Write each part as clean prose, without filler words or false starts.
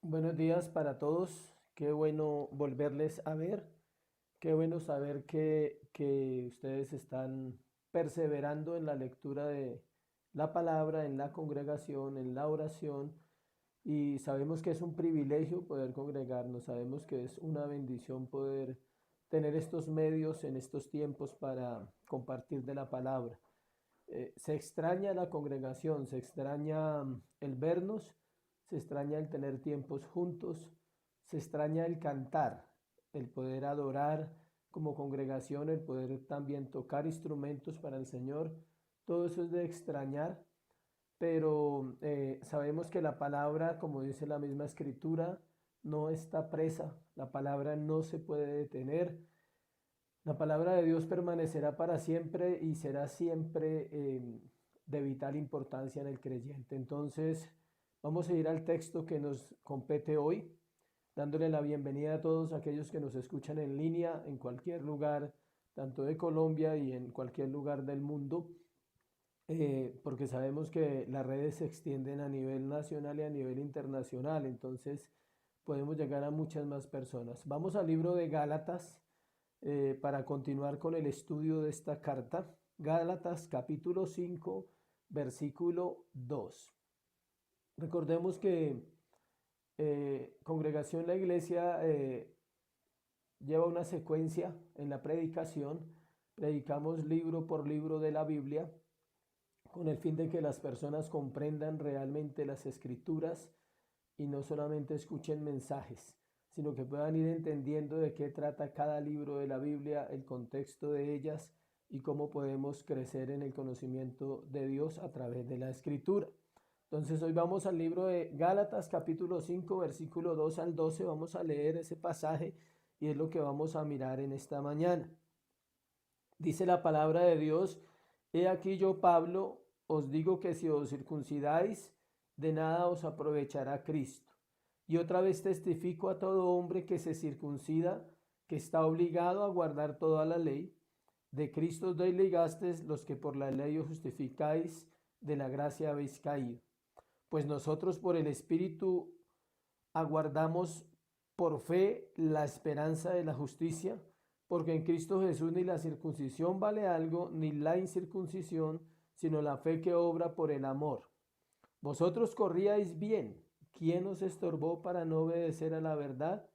Buenos días para todos. Qué bueno volverles a ver. Qué bueno saber que ustedes están perseverando en la lectura de la palabra, en la congregación, en la oración. Y sabemos que es un privilegio poder congregarnos. Sabemos que es una bendición poder tener estos medios en estos tiempos para compartir de la palabra. Se extraña la congregación, se extraña el vernos, se extraña el tener tiempos juntos, se extraña el cantar, el poder adorar como congregación, el poder también tocar instrumentos para el Señor. Todo eso es de extrañar, pero sabemos que la palabra, como dice la misma escritura, no está presa, la palabra no se puede detener. La palabra de Dios permanecerá para siempre y será siempre de vital importancia en el creyente. Entonces, vamos a ir al texto que nos compete hoy, dándole la bienvenida a todos aquellos que nos escuchan en línea, en cualquier lugar, tanto de Colombia y en cualquier lugar del mundo, porque sabemos que las redes se extienden a nivel nacional y a nivel internacional, entonces podemos llegar a muchas más personas. Vamos al libro de Gálatas para continuar con el estudio de esta carta. Gálatas capítulo 5, versículo 2. Recordemos que Congregación La Iglesia lleva una secuencia en la predicación. Predicamos libro por libro de la Biblia con el fin de que las personas comprendan realmente las escrituras y no solamente escuchen mensajes, sino que puedan ir entendiendo de qué trata cada libro de la Biblia, el contexto de ellas y cómo podemos crecer en el conocimiento de Dios a través de la escritura. Entonces hoy vamos al libro de Gálatas capítulo 5 versículo 2 al 12, vamos a leer ese pasaje y es lo que vamos a mirar en esta mañana. Dice la palabra de Dios: he aquí yo, Pablo, os digo que si os circuncidáis, de nada os aprovechará Cristo. Y otra vez testifico a todo hombre que se circuncida, que está obligado a guardar toda la ley. De Cristo os ligastes los que por la ley os justificáis, de la gracia habéis caído. Pues nosotros por el Espíritu aguardamos por fe la esperanza de la justicia, porque en Cristo Jesús ni la circuncisión vale algo, ni la incircuncisión, sino la fe que obra por el amor. Vosotros corríais bien. ¿Quién os estorbó para no obedecer a la verdad?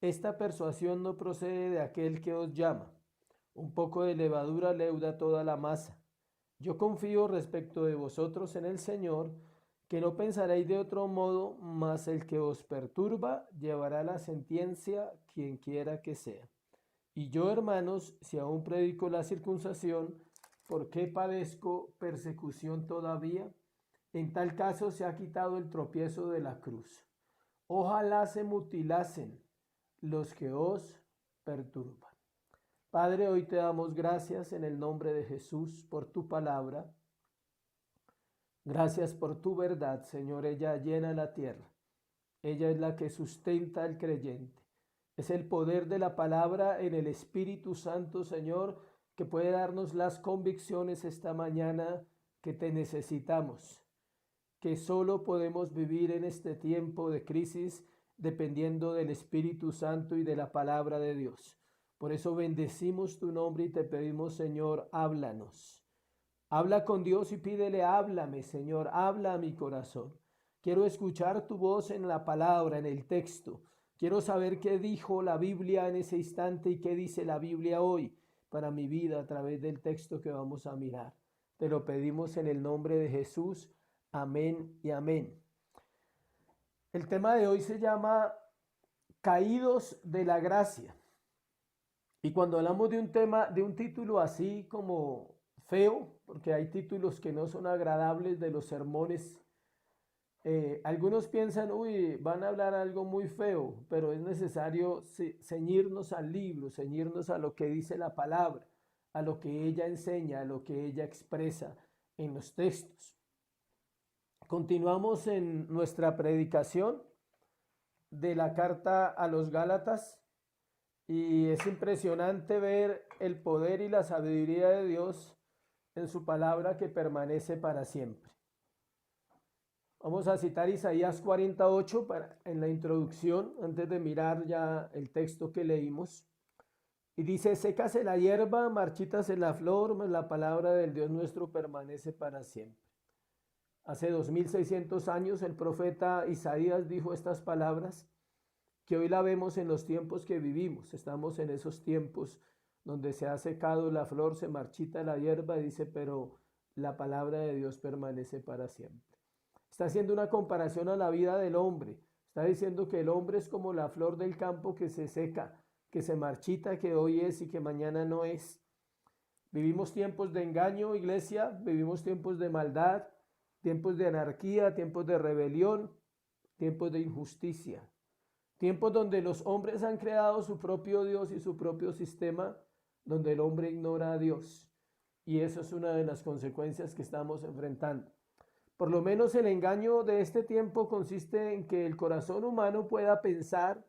Esta persuasión no procede de aquel que os llama. Un poco de levadura leuda toda la masa. Yo confío respecto de vosotros en el Señor, que no pensaréis de otro modo, mas el que os perturba llevará la sentencia, quien quiera que sea. Y yo, hermanos, si aún predico la circuncisión, ¿por qué padezco persecución todavía? En tal caso se ha quitado el tropiezo de la cruz. Ojalá se mutilasen los que os perturban. Padre, hoy te damos gracias en el nombre de Jesús por tu palabra. Gracias por tu verdad, Señor. Ella llena la tierra. Ella es la que sustenta al creyente. Es el poder de la palabra en el Espíritu Santo, Señor, que puede darnos las convicciones esta mañana que te necesitamos, que solo podemos vivir en este tiempo de crisis dependiendo del Espíritu Santo y de la palabra de Dios. Por eso bendecimos tu nombre y te pedimos, Señor, háblanos. Habla con Dios y pídele: háblame, Señor, habla a mi corazón. Quiero escuchar tu voz en la palabra, en el texto. Quiero saber qué dijo la Biblia en ese instante y qué dice la Biblia hoy para mi vida a través del texto que vamos a mirar. Te lo pedimos en el nombre de Jesús. Amén y amén. El tema de hoy se llama Caídos de la Gracia. Y cuando hablamos de un tema, de un título así como feo, porque hay títulos que no son agradables de los sermones, algunos piensan, uy, van a hablar algo muy feo, pero es necesario ceñirnos al libro, ceñirnos a lo que dice la palabra, a lo que ella enseña, a lo que ella expresa en los textos. Continuamos en nuestra predicación de la carta a los Gálatas. Y es impresionante ver el poder y la sabiduría de Dios en su palabra que permanece para siempre. Vamos a citar Isaías 48 en la introducción, antes de mirar ya el texto que leímos. Y dice, sécase la hierba, marchítase la flor, mas la palabra del Dios nuestro permanece para siempre. Hace 2600 años el profeta Isaías dijo estas palabras que hoy la vemos en los tiempos que vivimos. Estamos en esos tiempos donde se ha secado la flor, se marchita la hierba, y dice, pero la palabra de Dios permanece para siempre. Está haciendo una comparación a la vida del hombre. Está diciendo que el hombre es como la flor del campo que se seca, que se marchita, que hoy es y que mañana no es. Vivimos tiempos de engaño, iglesia, vivimos tiempos de maldad, tiempos de anarquía, tiempos de rebelión, tiempos de injusticia. Tiempos donde los hombres han creado su propio Dios y su propio sistema, donde el hombre ignora a Dios. Y eso es una de las consecuencias que estamos enfrentando. Por lo menos el engaño de este tiempo consiste en que el corazón humano pueda pensar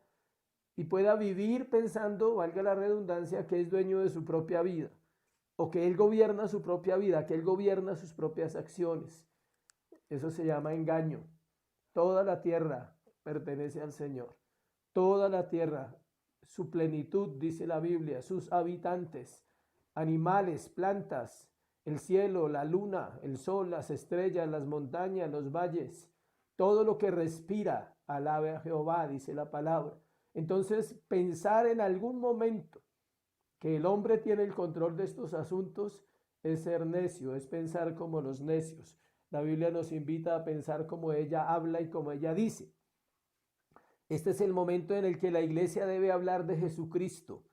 y pueda vivir pensando, valga la redundancia, que es dueño de su propia vida, o que él gobierna su propia vida, que él gobierna sus propias acciones. Eso se llama engaño. Toda la tierra pertenece al Señor. Toda la tierra, su plenitud, dice la Biblia, sus habitantes, animales, plantas, el cielo, la luna, el sol, las estrellas, las montañas, los valles, todo lo que respira, alabe a Jehová, dice la palabra. Entonces, pensar en algún momento que el hombre tiene el control de estos asuntos es ser necio, es pensar como los necios. La Biblia nos invita a pensar como ella habla y como ella dice. Este es el momento en el que la iglesia debe hablar de Jesucristo,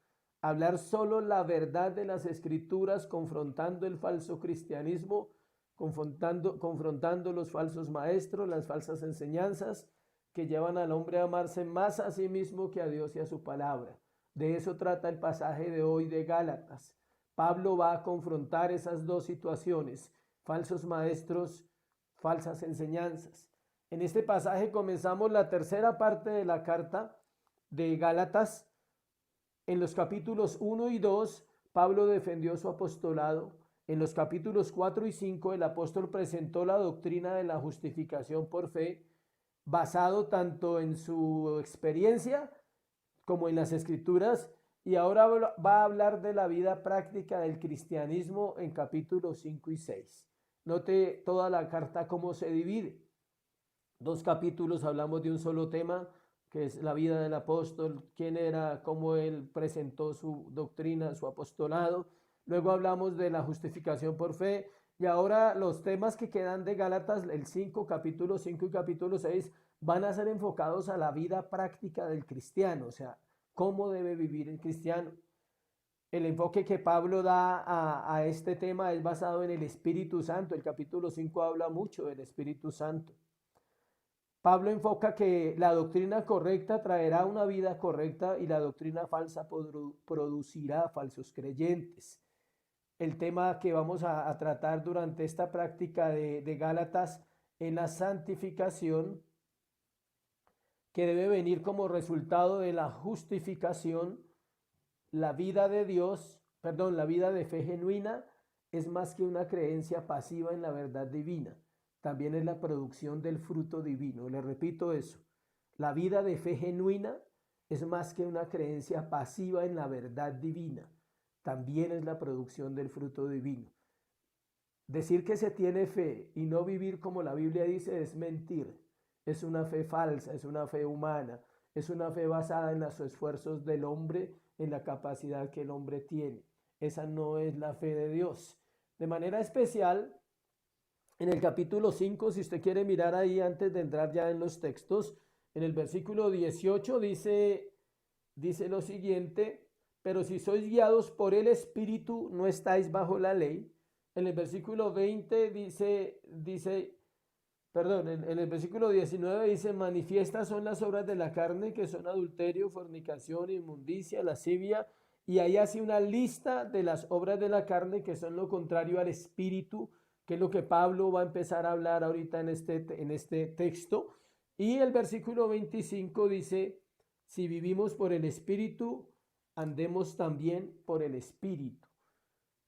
hablar solo la verdad de las Escrituras, confrontando el falso cristianismo, confrontando los falsos maestros, las falsas enseñanzas que llevan al hombre a amarse más a sí mismo que a Dios y a su palabra. De eso trata el pasaje de hoy de Gálatas. Pablo va a confrontar esas dos situaciones, falsos maestros, falsas enseñanzas. En este pasaje comenzamos la tercera parte de la carta de Gálatas. En los capítulos 1 y 2, Pablo defendió su apostolado. En los capítulos 4 y 5, el apóstol presentó la doctrina de la justificación por fe, basado tanto en su experiencia como en las Escrituras. Y ahora va a hablar de la vida práctica del cristianismo en capítulos 5 y 6. Note toda la carta cómo se divide. 2 capítulos hablamos de un solo tema, que es la vida del apóstol, quién era, cómo él presentó su doctrina, su apostolado. Luego hablamos de la justificación por fe. Y ahora los temas que quedan de Gálatas, el capítulo 5 y capítulo 6, van a ser enfocados a la vida práctica del cristiano, o sea, cómo debe vivir el cristiano. El enfoque que Pablo da a este tema es basado en el Espíritu Santo. El capítulo 5 habla mucho del Espíritu Santo. Pablo enfoca que la doctrina correcta traerá una vida correcta y la doctrina falsa producirá falsos creyentes. El tema que vamos a tratar durante esta práctica de Gálatas es la santificación, que debe venir como resultado de la justificación. La vida de Dios, la vida de fe genuina es más que una creencia pasiva en la verdad divina. También es la producción del fruto divino. Le repito eso. La vida de fe genuina es más que una creencia pasiva en la verdad divina. También es la producción del fruto divino. Decir que se tiene fe y no vivir como la Biblia dice es mentir. Es una fe falsa, es una fe humana, es una fe basada en los esfuerzos del hombre, en la capacidad que el hombre tiene. Esa no es la fe de Dios. De manera especial, en el capítulo 5, si usted quiere mirar ahí antes de entrar ya en los textos, en el versículo 18 dice lo siguiente: pero si sois guiados por el Espíritu, no estáis bajo la ley. En el versículo 20 en el versículo 19 dice: manifiestas son las obras de la carne, que son adulterio, fornicación, inmundicia, lascivia. Y ahí hace una lista de las obras de la carne que son lo contrario al Espíritu, que es lo que Pablo va a empezar a hablar ahorita en este texto. Y el versículo 25 dice: si vivimos por el Espíritu, andemos también por el Espíritu.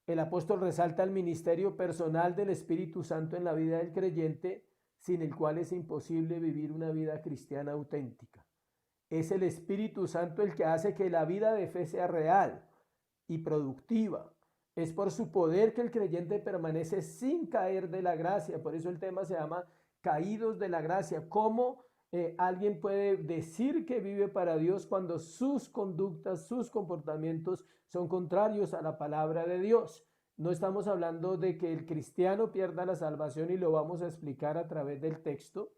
El apóstol resalta el ministerio personal del Espíritu Santo en la vida del creyente, sin el cual es imposible vivir una vida cristiana auténtica. Es el Espíritu Santo el que hace que la vida de fe sea real y productiva. Es por su poder que el creyente permanece sin caer de la gracia. Por eso el tema se llama caídos de la gracia. ¿Cómo alguien puede decir que vive para Dios cuando sus conductas, sus comportamientos son contrarios a la palabra de Dios? No estamos hablando de que el cristiano pierda la salvación y lo vamos a explicar a través del texto.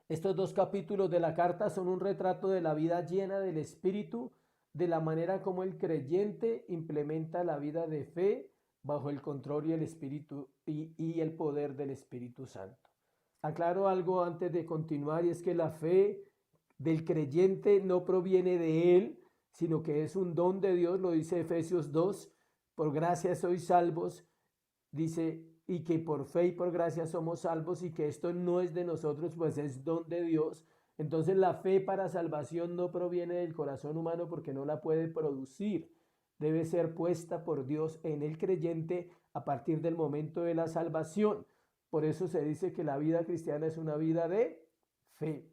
Estos 2 capítulos de la carta son un retrato de la vida llena del Espíritu, de la manera como el creyente implementa la vida de fe bajo el control y el Espíritu y el poder del Espíritu Santo. Aclaro algo antes de continuar, y es que la fe del creyente no proviene de él, sino que es un don de Dios, lo dice Efesios 2, por gracia sois salvos, dice, y que por fe y por gracia somos salvos, y que esto no es de nosotros, pues es don de Dios. Entonces la fe para salvación no proviene del corazón humano porque no la puede producir. Debe ser puesta por Dios en el creyente a partir del momento de la salvación. Por eso se dice que la vida cristiana es una vida de fe.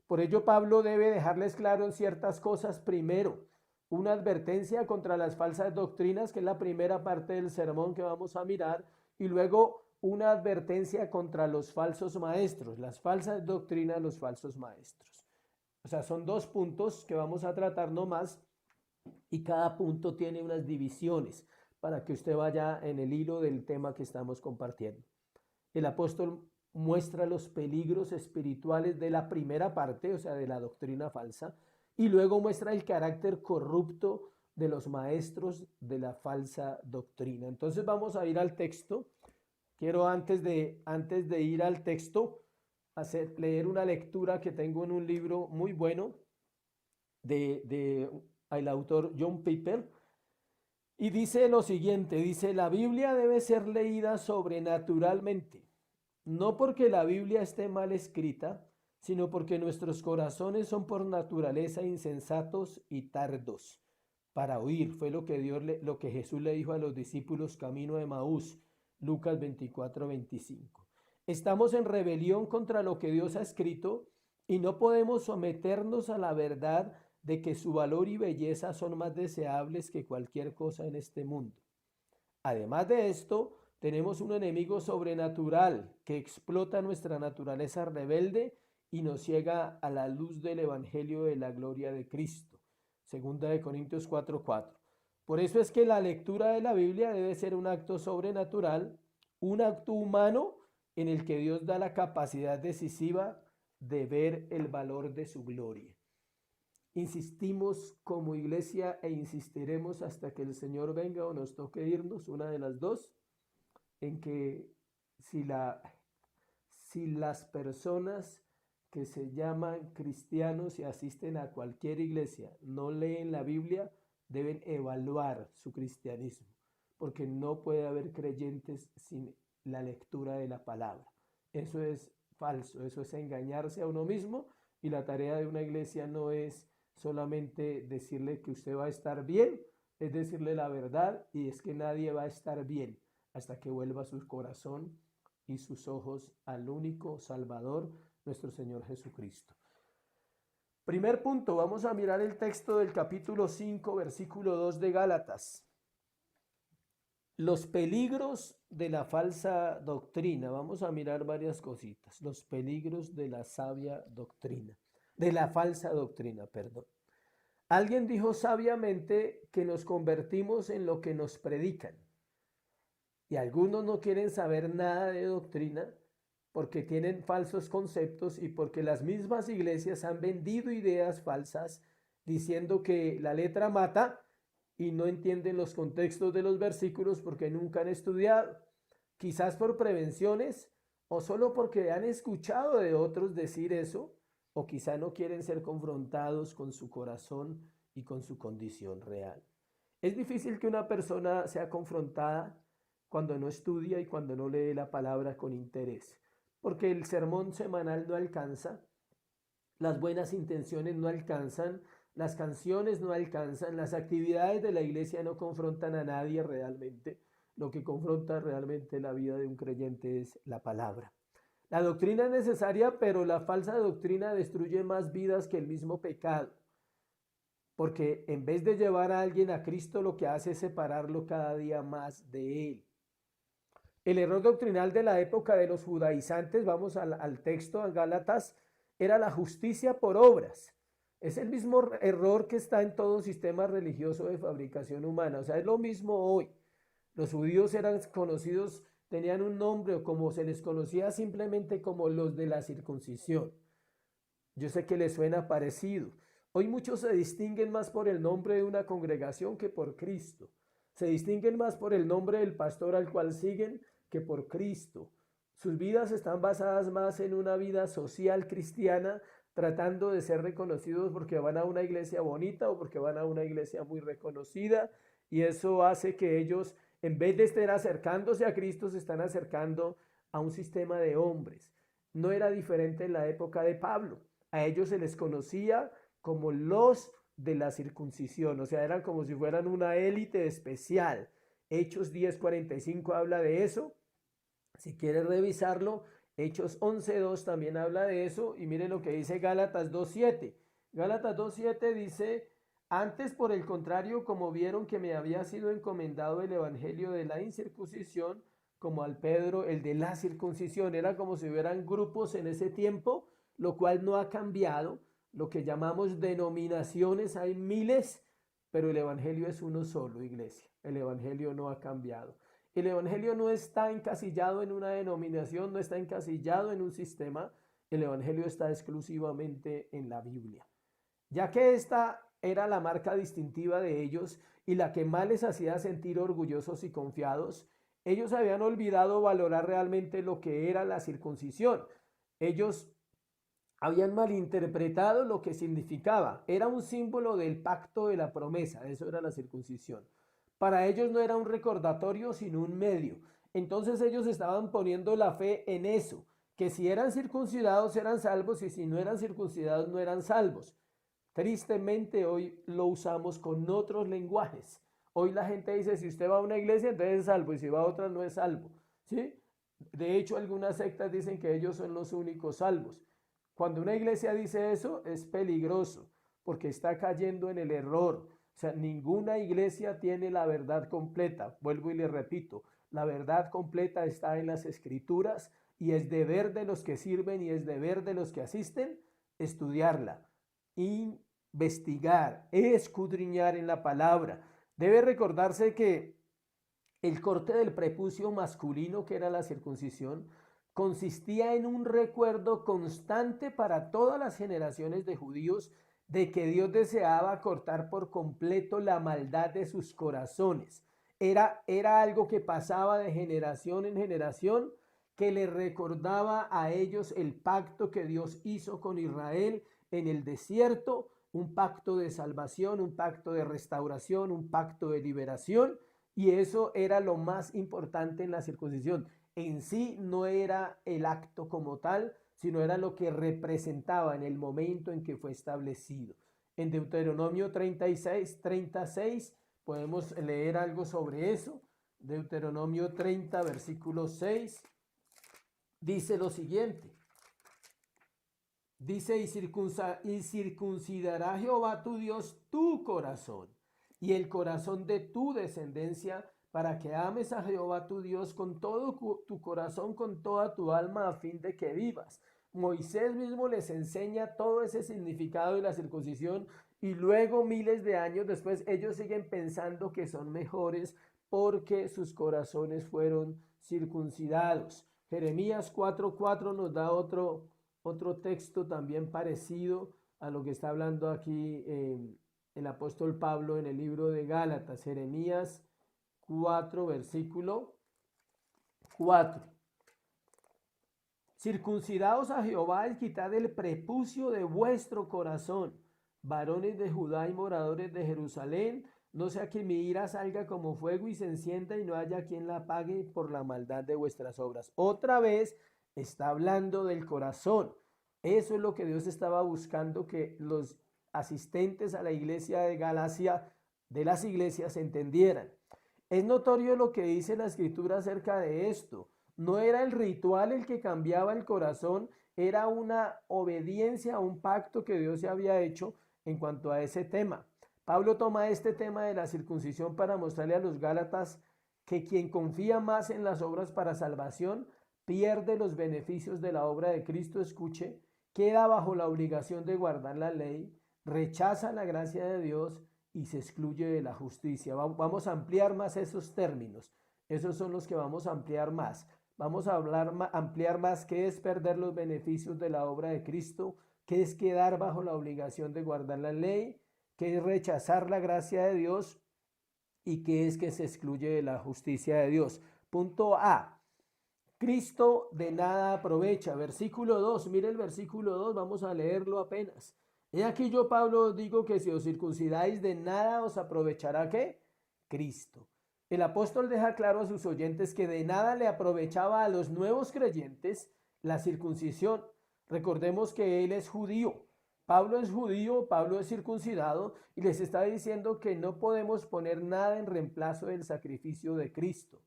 Por ello Pablo debe dejarles claro ciertas cosas. Primero, una advertencia contra las falsas doctrinas, que es la primera parte del sermón que vamos a mirar, y luego una advertencia contra los falsos maestros, las falsas doctrinas, los falsos maestros. O sea, son 2 puntos que vamos a tratar nomás, y cada punto tiene unas divisiones para que usted vaya en el hilo del tema que estamos compartiendo. El apóstol muestra los peligros espirituales de la primera parte, o sea, de la doctrina falsa, y luego muestra el carácter corrupto de los maestros de la falsa doctrina. Entonces vamos a ir al texto. Quiero antes de ir al texto leer una lectura que tengo en un libro muy bueno de el autor John Piper, y dice lo siguiente, dice: la Biblia debe ser leída sobrenaturalmente, no porque la Biblia esté mal escrita, sino porque nuestros corazones son por naturaleza insensatos y tardos para oír. Fue lo que Jesús le dijo a los discípulos camino de Emaús, Lucas 24:25. Estamos en rebelión contra lo que Dios ha escrito y no podemos someternos a la verdad de que su valor y belleza son más deseables que cualquier cosa en este mundo. Además de esto, tenemos un enemigo sobrenatural que explota nuestra naturaleza rebelde y nos ciega a la luz del evangelio de la gloria de Cristo. Segunda de Corintios 4:4. Por eso es que la lectura de la Biblia debe ser un acto sobrenatural, un acto humano en el que Dios da la capacidad decisiva de ver el valor de su gloria. Insistimos como iglesia e insistiremos hasta que el Señor venga o nos toque irnos, una de las dos, en que si las personas que se llaman cristianos y asisten a cualquier iglesia no leen la Biblia, deben evaluar su cristianismo, porque no puede haber creyentes sin la lectura de la palabra. Eso es falso, eso es engañarse a uno mismo, y la tarea de una iglesia no es solamente decirle que usted va a estar bien, es decirle la verdad, y es que nadie va a estar bien hasta que vuelva su corazón y sus ojos al único Salvador, nuestro Señor Jesucristo. Primer punto, vamos a mirar el texto del capítulo 5, versículo 2 de Gálatas. Los peligros de la falsa doctrina. Vamos a mirar varias cositas. Los peligros de la sabia doctrina. De la falsa doctrina, perdón. Alguien dijo sabiamente que nos convertimos en lo que nos predican. Y algunos no quieren saber nada de doctrina porque tienen falsos conceptos y porque las mismas iglesias han vendido ideas falsas diciendo que la letra mata, y no entienden los contextos de los versículos porque nunca han estudiado, quizás por prevenciones o solo porque han escuchado de otros decir eso, o quizá no quieren ser confrontados con su corazón y con su condición real. Es difícil que una persona sea confrontada cuando no estudia y cuando no lee la palabra con interés, porque el sermón semanal no alcanza, las buenas intenciones no alcanzan, las canciones no alcanzan, las actividades de la iglesia no confrontan a nadie realmente. Lo que confronta realmente la vida de un creyente es la palabra. La doctrina es necesaria, pero la falsa doctrina destruye más vidas que el mismo pecado, porque en vez de llevar a alguien a Cristo, lo que hace es separarlo cada día más de Él. El error doctrinal de la época de los judaizantes, vamos al texto, a Gálatas, era la justicia por obras. Es el mismo error que está en todo sistema religioso de fabricación humana. O sea, es lo mismo hoy. Los judíos eran conocidos, tenían un nombre o como se les conocía simplemente como los de la circuncisión. Yo sé que les suena parecido. Hoy muchos se distinguen más por el nombre de una congregación que por Cristo. Se distinguen más por el nombre del pastor al cual siguen que por Cristo. Sus vidas están basadas más en una vida social cristiana, tratando de ser reconocidos porque van a una iglesia bonita o porque van a una iglesia muy reconocida, y eso hace que ellos, en vez de estar acercándose a Cristo, se están acercando a un sistema de hombres. No era diferente en la época de Pablo. A ellos se les conocía como los de la circuncisión, o sea, eran como si fueran una élite especial. Hechos 10:45 habla de eso. Si quieres revisarlo, Hechos 11:2 también habla de eso. Y miren lo que dice Gálatas 2:7. Gálatas 2:7 dice: antes, por el contrario, como vieron que me había sido encomendado el evangelio de la incircuncisión, como al Pedro el de la circuncisión. Era como si hubieran grupos en ese tiempo, lo cual no ha cambiado. Lo que llamamos denominaciones, hay miles, pero el evangelio es uno solo, iglesia. El evangelio no ha cambiado. El evangelio no está encasillado en una denominación, no está encasillado en un sistema. El evangelio está exclusivamente en la Biblia. Ya que esta era la marca distintiva de ellos y la que más les hacía sentir orgullosos y confiados, ellos habían olvidado valorar realmente lo que era la circuncisión. Ellos habían malinterpretado lo que significaba. Era un símbolo del pacto de la promesa, eso era la circuncisión. Para ellos no era un recordatorio, sino un medio. Entonces ellos estaban poniendo la fe en eso, que si eran circuncidados eran salvos y si no eran circuncidados no eran salvos. Tristemente hoy lo usamos con otros lenguajes. Hoy la gente dice, si usted va a una iglesia entonces es salvo y si va a otra no es salvo. ¿Sí? De hecho, algunas sectas dicen que ellos son los únicos salvos. Cuando una iglesia dice eso es peligroso porque está cayendo en el error. O sea, ninguna iglesia tiene la verdad completa. Vuelvo y le repito, la verdad completa está en las escrituras y es deber de los que sirven y es deber de los que asisten estudiarla, investigar, escudriñar en la palabra. Debe recordarse que el corte del prepucio masculino, que era la circuncisión, consistía en un recuerdo constante para todas las generaciones de judíos de que Dios deseaba cortar por completo la maldad de sus corazones. Era algo que pasaba de generación en generación, que le recordaba a ellos el pacto que Dios hizo con Israel en el desierto, un pacto de salvación, un pacto de restauración, un pacto de liberación, y eso era lo más importante en la circuncisión. En sí no era el acto como tal, sino era lo que representaba en el momento en que fue establecido. En Deuteronomio 36 podemos leer algo sobre eso. Deuteronomio 30, versículo 6, dice lo siguiente. Dice, y circuncidará Jehová tu Dios tu corazón y el corazón de tu descendencia, para que ames a Jehová tu Dios con todo tu corazón, con toda tu alma, a fin de que vivas. Moisés mismo les enseña todo ese significado de la circuncisión y luego miles de años después ellos siguen pensando que son mejores porque sus corazones fueron circuncidados. Jeremías 4:4 nos da otro texto también parecido a lo que está hablando aquí el apóstol Pablo en el libro de Gálatas. Jeremías 4, versículo 4. Circuncidaos a Jehová y quitad el prepucio de vuestro corazón, varones de Judá y moradores de Jerusalén, no sea que mi ira salga como fuego y se encienda y no haya quien la apague por la maldad de vuestras obras. Otra vez está hablando del corazón. Eso es lo que Dios estaba buscando que los asistentes a la iglesia de Galacia, de las iglesias, entendieran. Es notorio lo que dice la escritura acerca de esto. No era el ritual el que cambiaba el corazón, era una obediencia a un pacto que Dios se había hecho en cuanto a ese tema. Pablo toma este tema de la circuncisión para mostrarle a los Gálatas que quien confía más en las obras para salvación pierde los beneficios de la obra de Cristo. Escuche, queda bajo la obligación de guardar la ley, rechaza la gracia de Dios y se excluye de la justicia. Vamos a ampliar más esos términos. Esos son los que vamos a ampliar más. Vamos a ampliar más qué es perder los beneficios de la obra de Cristo, qué es quedar bajo la obligación de guardar la ley, qué es rechazar la gracia de Dios y qué es que se excluye de la justicia de Dios. Punto A. Cristo de nada aprovecha. Versículo 2. Mire el versículo 2. Vamos a leerlo apenas. He aquí yo, Pablo, os digo que si os circuncidáis de nada os aprovechará ¿qué? Cristo. El apóstol deja claro a sus oyentes que de nada le aprovechaba a los nuevos creyentes la circuncisión. Recordemos que él es judío. Pablo es judío, Pablo es circuncidado y les está diciendo que no podemos poner nada en reemplazo del sacrificio de Cristo.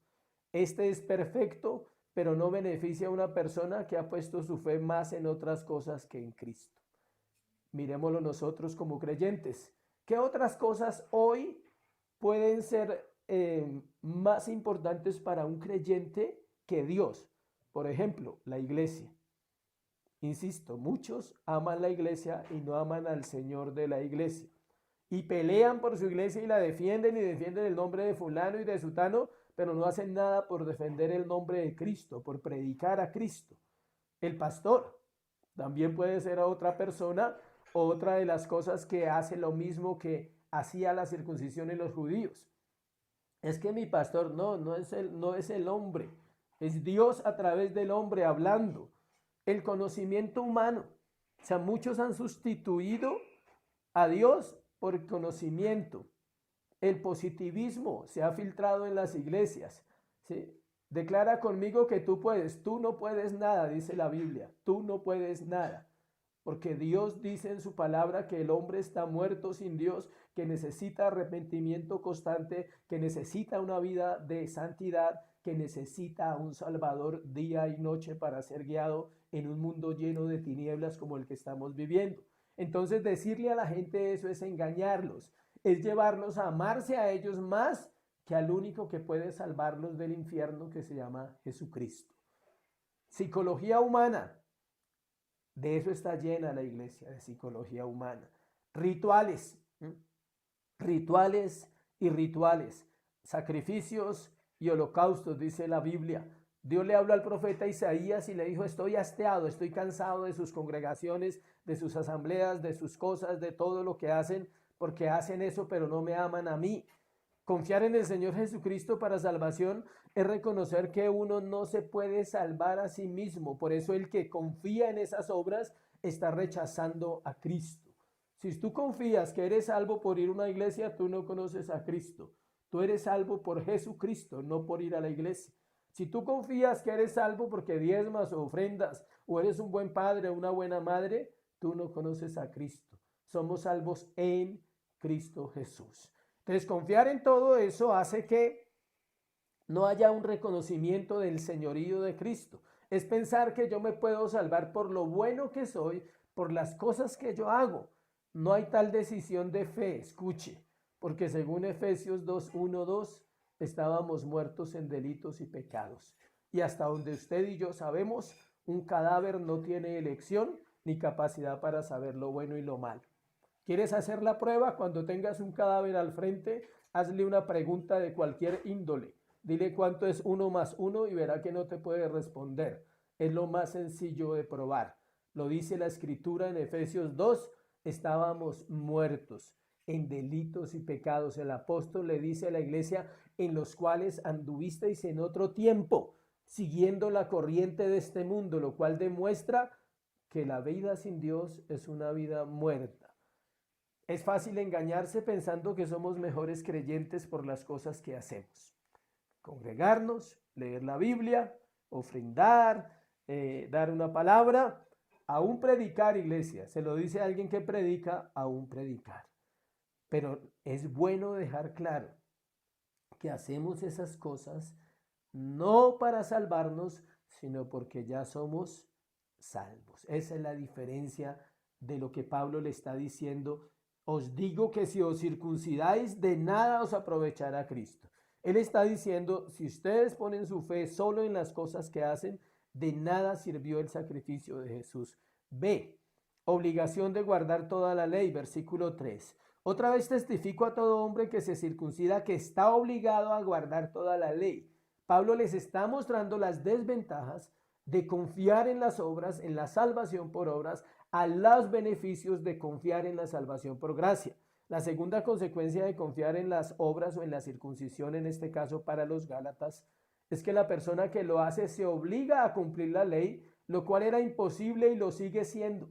Este es perfecto, pero no beneficia a una persona que ha puesto su fe más en otras cosas que en Cristo. Miremoslo nosotros como creyentes. ¿Qué otras cosas hoy pueden ser más importantes para un creyente que Dios? Por ejemplo, la iglesia. Insisto, muchos aman la iglesia y no aman al Señor de la iglesia. Y pelean por su iglesia y la defienden y defienden el nombre de fulano y de sutano, pero no hacen nada por defender el nombre de Cristo, por predicar a Cristo. El pastor también puede ser a otra persona, otra de las cosas que hace lo mismo que hacía la circuncisión en los judíos. Es que mi pastor no es el hombre, es Dios a través del hombre hablando. El conocimiento humano, o sea, muchos han sustituido a Dios por conocimiento. El positivismo se ha filtrado en las iglesias, ¿sí? Declara conmigo que tú puedes, tú no puedes nada, dice la Biblia, tú no puedes nada. Porque Dios dice en su palabra que el hombre está muerto sin Dios, que necesita arrepentimiento constante, que necesita una vida de santidad, que necesita a un Salvador día y noche para ser guiado en un mundo lleno de tinieblas como el que estamos viviendo. Entonces decirle a la gente eso es engañarlos, es llevarlos a amarse a ellos más que al único que puede salvarlos del infierno, que se llama Jesucristo. Psicología humana. De eso está llena la iglesia, de psicología humana. Rituales, rituales y rituales, sacrificios y holocaustos, dice la Biblia. Dios le habló al profeta Isaías y le dijo, estoy hastiado, estoy cansado de sus congregaciones, de sus asambleas, de sus cosas, de todo lo que hacen, porque hacen eso, pero no me aman a mí. Confiar en el Señor Jesucristo para salvación es reconocer que uno no se puede salvar a sí mismo. Por eso el que confía en esas obras está rechazando a Cristo. Si tú confías que eres salvo por ir a una iglesia, tú no conoces a Cristo. Tú eres salvo por Jesucristo, no por ir a la iglesia. Si tú confías que eres salvo porque diezmas o ofrendas o eres un buen padre o una buena madre, tú no conoces a Cristo. Somos salvos en Cristo Jesús. Entonces, confiar en todo eso hace que no haya un reconocimiento del señorío de Cristo. Es pensar que yo me puedo salvar por lo bueno que soy, por las cosas que yo hago. No hay tal decisión de fe, escuche, porque según Efesios 2:1-2, estábamos muertos en delitos y pecados. Y hasta donde usted y yo sabemos, un cadáver no tiene elección ni capacidad para saber lo bueno y lo malo. ¿Quieres hacer la prueba? Cuando tengas un cadáver al frente, hazle una pregunta de cualquier índole. Dile cuánto es 1 más 1 y verá que no te puede responder. Es lo más sencillo de probar. Lo dice la Escritura en Efesios 2, estábamos muertos en delitos y pecados. El apóstol le dice a la iglesia, en los cuales anduvisteis en otro tiempo, siguiendo la corriente de este mundo, lo cual demuestra que la vida sin Dios es una vida muerta. Es fácil engañarse pensando que somos mejores creyentes por las cosas que hacemos. Congregarnos, leer la Biblia, ofrendar, dar una palabra, aún predicar, iglesia. Se lo dice a alguien que predica, aún predicar. Pero es bueno dejar claro que hacemos esas cosas no para salvarnos, sino porque ya somos salvos. Esa es la diferencia de lo que Pablo le está diciendo. Os digo que si os circuncidáis, de nada os aprovechará Cristo. Él está diciendo, si ustedes ponen su fe solo en las cosas que hacen, de nada sirvió el sacrificio de Jesús. B, obligación de guardar toda la ley, versículo 3. Otra vez testifico a todo hombre que se circuncida que está obligado a guardar toda la ley. Pablo les está mostrando las desventajas de confiar en las obras, en la salvación por obras, a los beneficios de confiar en la salvación por gracia. La segunda consecuencia de confiar en las obras o en la circuncisión, en este caso para los Gálatas, es que la persona que lo hace se obliga a cumplir la ley, lo cual era imposible y lo sigue siendo.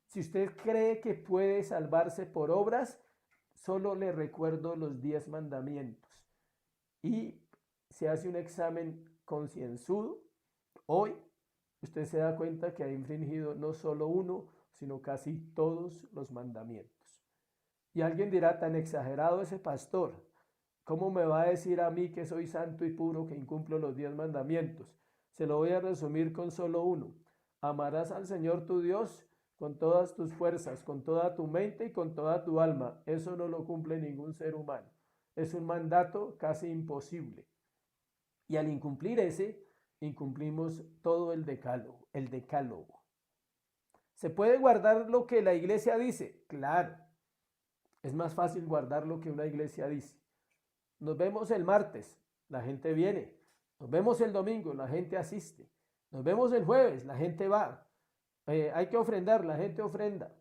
Si usted cree que puede salvarse por obras, solo le recuerdo los 10 mandamientos. Y se hace un examen concienzudo. Hoy usted se da cuenta que ha infringido no solo uno, sino casi todos los mandamientos. Y alguien dirá, tan exagerado ese pastor, ¿cómo me va a decir a mí que soy santo y puro, que incumplo los 10 mandamientos? Se lo voy a resumir con solo uno. Amarás al Señor tu Dios con todas tus fuerzas, con toda tu mente y con toda tu alma. Eso no lo cumple ningún ser humano. Es un mandato casi imposible. Y al incumplir ese, incumplimos todo el decálogo, el decálogo. ¿Se puede guardar lo que la iglesia dice? Claro. Es más fácil guardar lo que una iglesia dice. Nos vemos el martes, la gente viene. Nos vemos el domingo, la gente asiste. Nos vemos el jueves, la gente va. Hay que ofrendar, la gente ofrenda.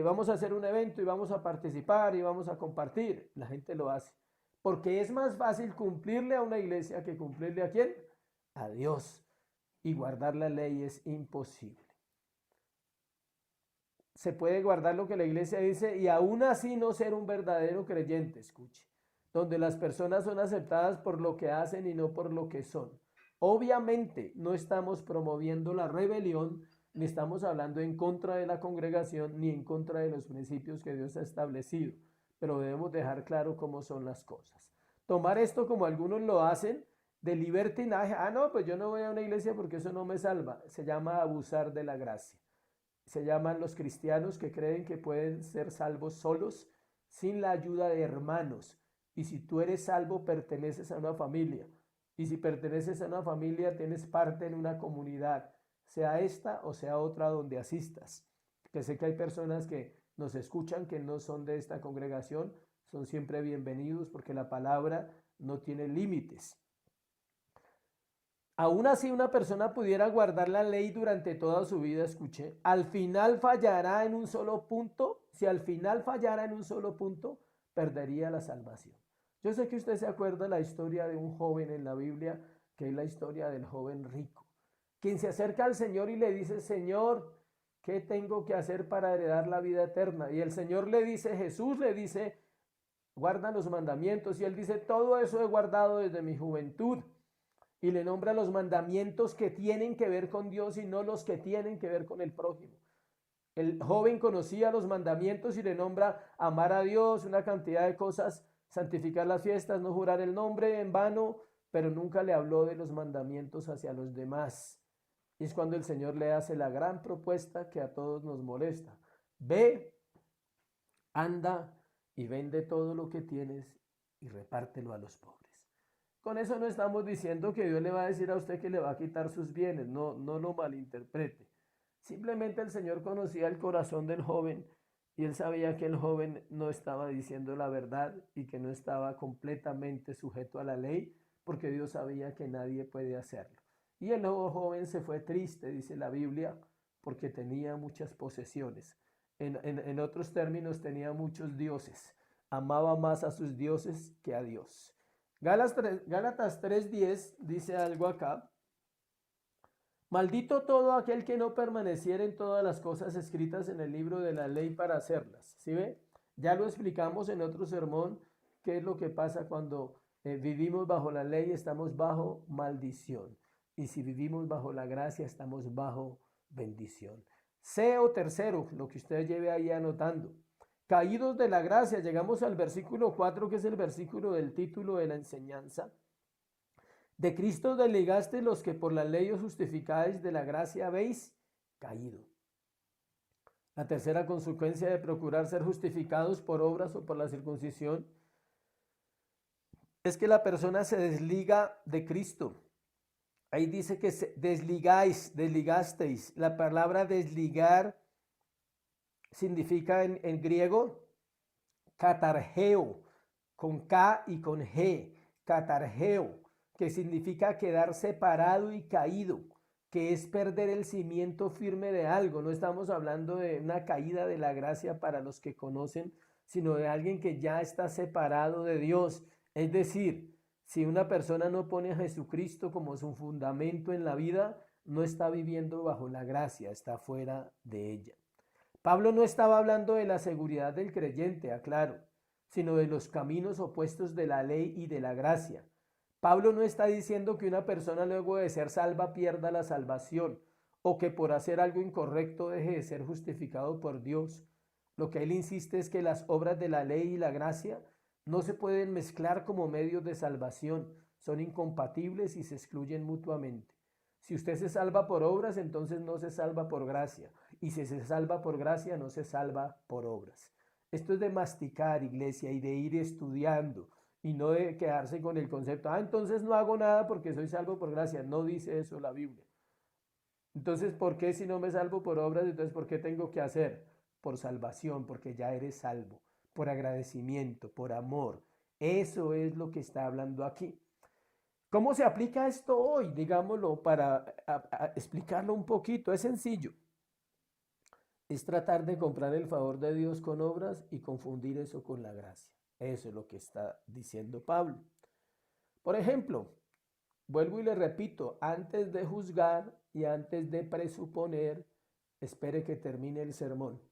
Vamos a hacer un evento y vamos a participar y vamos a compartir. La gente lo hace. Porque es más fácil cumplirle a una iglesia que cumplirle ¿a quién? A Dios. Y guardar la ley es imposible. Se puede guardar lo que la iglesia dice y aún así no ser un verdadero creyente, escuche, donde las personas son aceptadas por lo que hacen y no por lo que son. Obviamente no estamos promoviendo la rebelión, ni estamos hablando en contra de la congregación, ni en contra de los principios que Dios ha establecido, pero debemos dejar claro cómo son las cosas. Tomar esto como algunos lo hacen, de libertinaje, no, pues yo no voy a una iglesia porque eso no me salva, se llama abusar de la gracia. Se llaman los cristianos que creen que pueden ser salvos solos, sin la ayuda de hermanos. Y si tú eres salvo, perteneces a una familia. Y si perteneces a una familia, tienes parte en una comunidad, sea esta o sea otra donde asistas. Que sé que hay personas que nos escuchan que no son de esta congregación, son siempre bienvenidos porque la palabra no tiene límites. Aún así una persona pudiera guardar la ley durante toda su vida, escuche, al final fallará en un solo punto. Si al final fallara en un solo punto, perdería la salvación. Yo sé que usted se acuerda de la historia de un joven en la Biblia, que es la historia del joven rico, quien se acerca al Señor y le dice, Señor, ¿qué tengo que hacer para heredar la vida eterna? Y el Señor le dice, Jesús le dice, guarda los mandamientos. Y él dice, todo eso he guardado desde mi juventud. Y le nombra los mandamientos que tienen que ver con Dios y no los que tienen que ver con el prójimo. El joven conocía los mandamientos y le nombra amar a Dios, una cantidad de cosas, santificar las fiestas, no jurar el nombre en vano, pero nunca le habló de los mandamientos hacia los demás. Y es cuando el Señor le hace la gran propuesta que a todos nos molesta. Ve, anda y vende todo lo que tienes y repártelo a los pobres. Con eso no estamos diciendo que Dios le va a decir a usted que le va a quitar sus bienes, no lo malinterprete. Simplemente el Señor conocía el corazón del joven y él sabía que el joven no estaba diciendo la verdad y que no estaba completamente sujeto a la ley, porque Dios sabía que nadie puede hacerlo. Y el joven se fue triste, dice la Biblia, porque tenía muchas posesiones. En otros términos, tenía muchos dioses. Amaba más a sus dioses que a Dios. Gálatas 3:10 dice algo acá. Maldito todo aquel que no permaneciera en todas las cosas escritas en el libro de la ley para hacerlas. ¿Sí ve? Ya lo explicamos en otro sermón, qué es lo que pasa cuando vivimos bajo la ley, estamos bajo maldición. Y si vivimos bajo la gracia, estamos bajo bendición. Tercero, lo que usted lleve ahí anotando. Caídos de la gracia, llegamos al versículo 4, que es el versículo del título de la enseñanza. De Cristo desligaste los que por la ley os justificáis, de la gracia habéis caído. La tercera consecuencia de procurar ser justificados por obras o por la circuncisión es que la persona se desliga de Cristo. Ahí dice que desligasteis. La palabra desligar significa en griego katargeo, con K y con G, katargeo, que significa quedar separado y caído, que es perder el cimiento firme de algo. No estamos hablando de una caída de la gracia para los que conocen, sino de alguien que ya está separado de Dios. Es decir, si una persona no pone a Jesucristo como su fundamento en la vida, no está viviendo bajo la gracia, está fuera de ella. Pablo no estaba hablando de la seguridad del creyente, aclaro, sino de los caminos opuestos de la ley y de la gracia. Pablo no está diciendo que una persona luego de ser salva pierda la salvación o que por hacer algo incorrecto deje de ser justificado por Dios. Lo que él insiste es que las obras de la ley y la gracia no se pueden mezclar como medios de salvación, son incompatibles y se excluyen mutuamente. Si usted se salva por obras, entonces no se salva por gracia. Y si se salva por gracia, no se salva por obras. Esto es de masticar, iglesia, y de ir estudiando, y no de quedarse con el concepto, entonces no hago nada porque soy salvo por gracia. No dice eso la Biblia. Entonces, ¿por qué si no me salvo por obras? Entonces, ¿por qué tengo que hacer? Por salvación, porque ya eres salvo, por agradecimiento, por amor. Eso es lo que está hablando aquí. ¿Cómo se aplica esto hoy? Digámoslo para explicarlo un poquito. Es sencillo. Es tratar de comprar el favor de Dios con obras y confundir eso con la gracia. Eso es lo que está diciendo Pablo. Por ejemplo, vuelvo y le repito, antes de juzgar y antes de presuponer, espere que termine el sermón.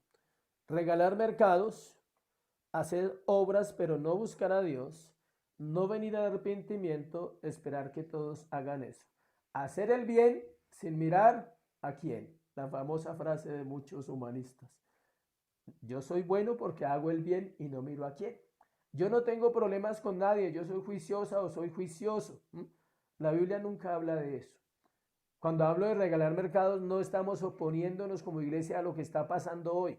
Regalar mercados, hacer obras pero no buscar a Dios, no venir al arrepentimiento, esperar que todos hagan eso. Hacer el bien sin mirar a quién. La famosa frase de muchos humanistas. Yo soy bueno porque hago el bien y no miro a quién. Yo no tengo problemas con nadie, yo soy juiciosa o soy juicioso. La Biblia nunca habla de eso. Cuando hablo de regalar mercados, no estamos oponiéndonos como iglesia a lo que está pasando hoy.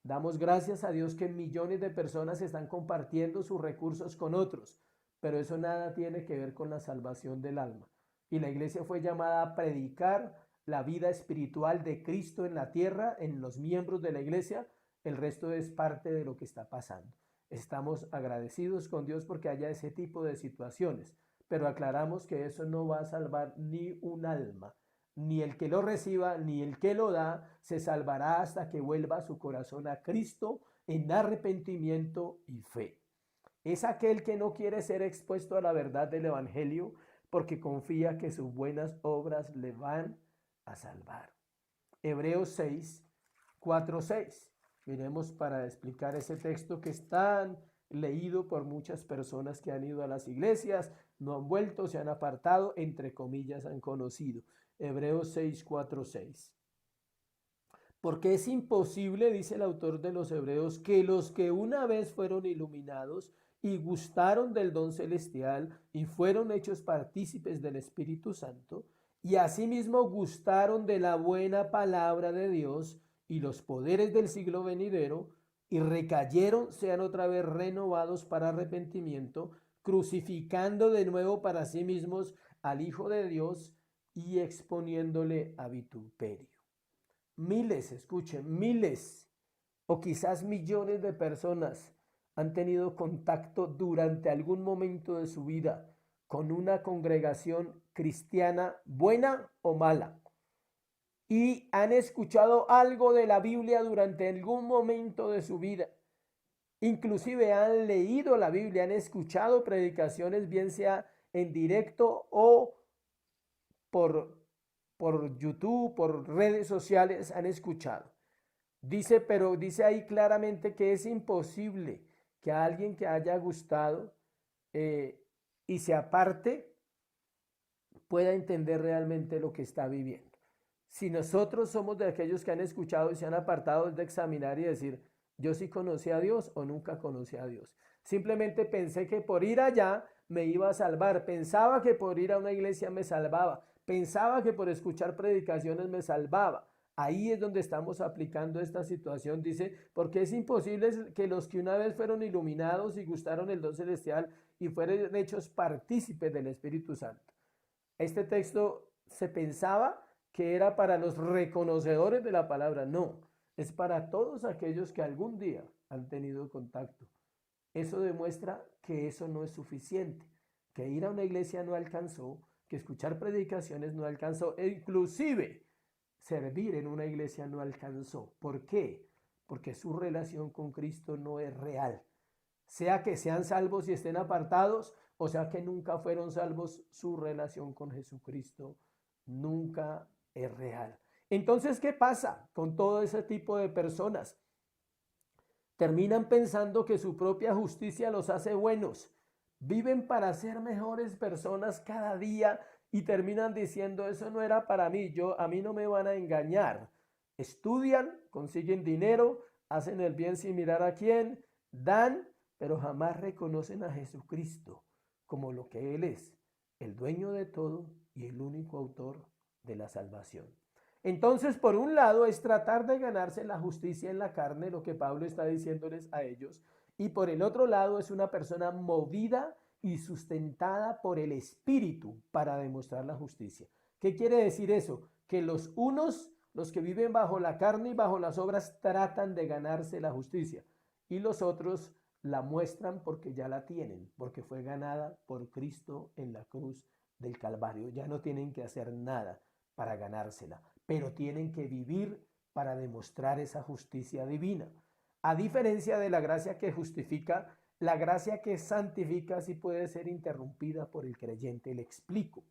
Damos gracias a Dios que millones de personas están compartiendo sus recursos con otros, pero eso nada tiene que ver con la salvación del alma. Y la iglesia fue llamada a predicar la vida espiritual de Cristo en la tierra, en los miembros de la iglesia. El resto es parte de lo que está pasando. Estamos agradecidos con Dios porque haya ese tipo de situaciones, pero aclaramos que eso no va a salvar ni un alma. Ni el que lo reciba, ni el que lo da, se salvará hasta que vuelva su corazón a Cristo en arrepentimiento y fe. Es aquel que no quiere ser expuesto a la verdad del Evangelio porque confía que sus buenas obras le van a salvar. Hebreos 6, 4, 6. Miremos para explicar ese texto que es tan leído por muchas personas que han ido a las iglesias, no han vuelto, se han apartado, entre comillas, han conocido. Hebreos 6, 4, 6. Porque es imposible, dice el autor de los Hebreos, que los que una vez fueron iluminados y gustaron del don celestial y fueron hechos partícipes del Espíritu Santo, y asimismo gustaron de la buena palabra de Dios y los poderes del siglo venidero, y recayeron, sean otra vez renovados para arrepentimiento, crucificando de nuevo para sí mismos al Hijo de Dios y exponiéndole a vituperio. Miles, escuchen, miles o quizás millones de personas han tenido contacto durante algún momento de su vida con una congregación cristiana buena o mala y han escuchado algo de la Biblia durante algún momento de su vida. Inclusive han leído la Biblia, han escuchado predicaciones, bien sea en directo o por YouTube, por redes sociales, han escuchado. Pero dice ahí claramente que es imposible que a alguien que haya gustado y se aparte pueda entender realmente lo que está viviendo. Si nosotros somos de aquellos que han escuchado y se han apartado, es de examinar y decir, Yo sí conocí a Dios o nunca conocí a Dios. Simplemente pensé que por ir allá me iba a salvar. Pensaba que por ir a una iglesia me salvaba. Pensaba que por escuchar predicaciones me salvaba. Ahí es donde estamos aplicando esta situación. Dice, porque es imposible que los que una vez fueron iluminados y gustaron el don celestial y fueron hechos partícipes del Espíritu Santo. Este texto se pensaba que era para los reconocedores de la palabra. No, es para todos aquellos que algún día han tenido contacto. Eso demuestra que eso no es suficiente, que ir a una iglesia no alcanzó, que escuchar predicaciones no alcanzó, e inclusive servir en una iglesia no alcanzó. ¿Por qué? Porque su relación con Cristo no es real. Sea que sean salvos y estén apartados, o sea que nunca fueron salvos, su relación con Jesucristo nunca es real. Entonces, ¿qué pasa con todo ese tipo de personas? Terminan pensando que su propia justicia los hace buenos. Viven para ser mejores personas cada día y terminan diciendo, eso no era para mí, a mí no me van a engañar. Estudian, consiguen dinero, hacen el bien sin mirar a quién, dan, pero jamás reconocen a Jesucristo como lo que Él es, el dueño de todo y el único autor de la salvación. Entonces, por un lado, es tratar de ganarse la justicia en la carne, lo que Pablo está diciéndoles a ellos, y por el otro lado es una persona movida y sustentada por el Espíritu para demostrar la justicia. ¿Qué quiere decir eso? Que los unos, los que viven bajo la carne y bajo las obras, tratan de ganarse la justicia, y los otros la muestran porque ya la tienen, porque fue ganada por Cristo en la cruz del Calvario. Ya no tienen que hacer nada para ganársela, pero tienen que vivir para demostrar esa justicia divina. A diferencia de la gracia que justifica, la gracia que santifica sí puede ser interrumpida por el creyente. Le explico.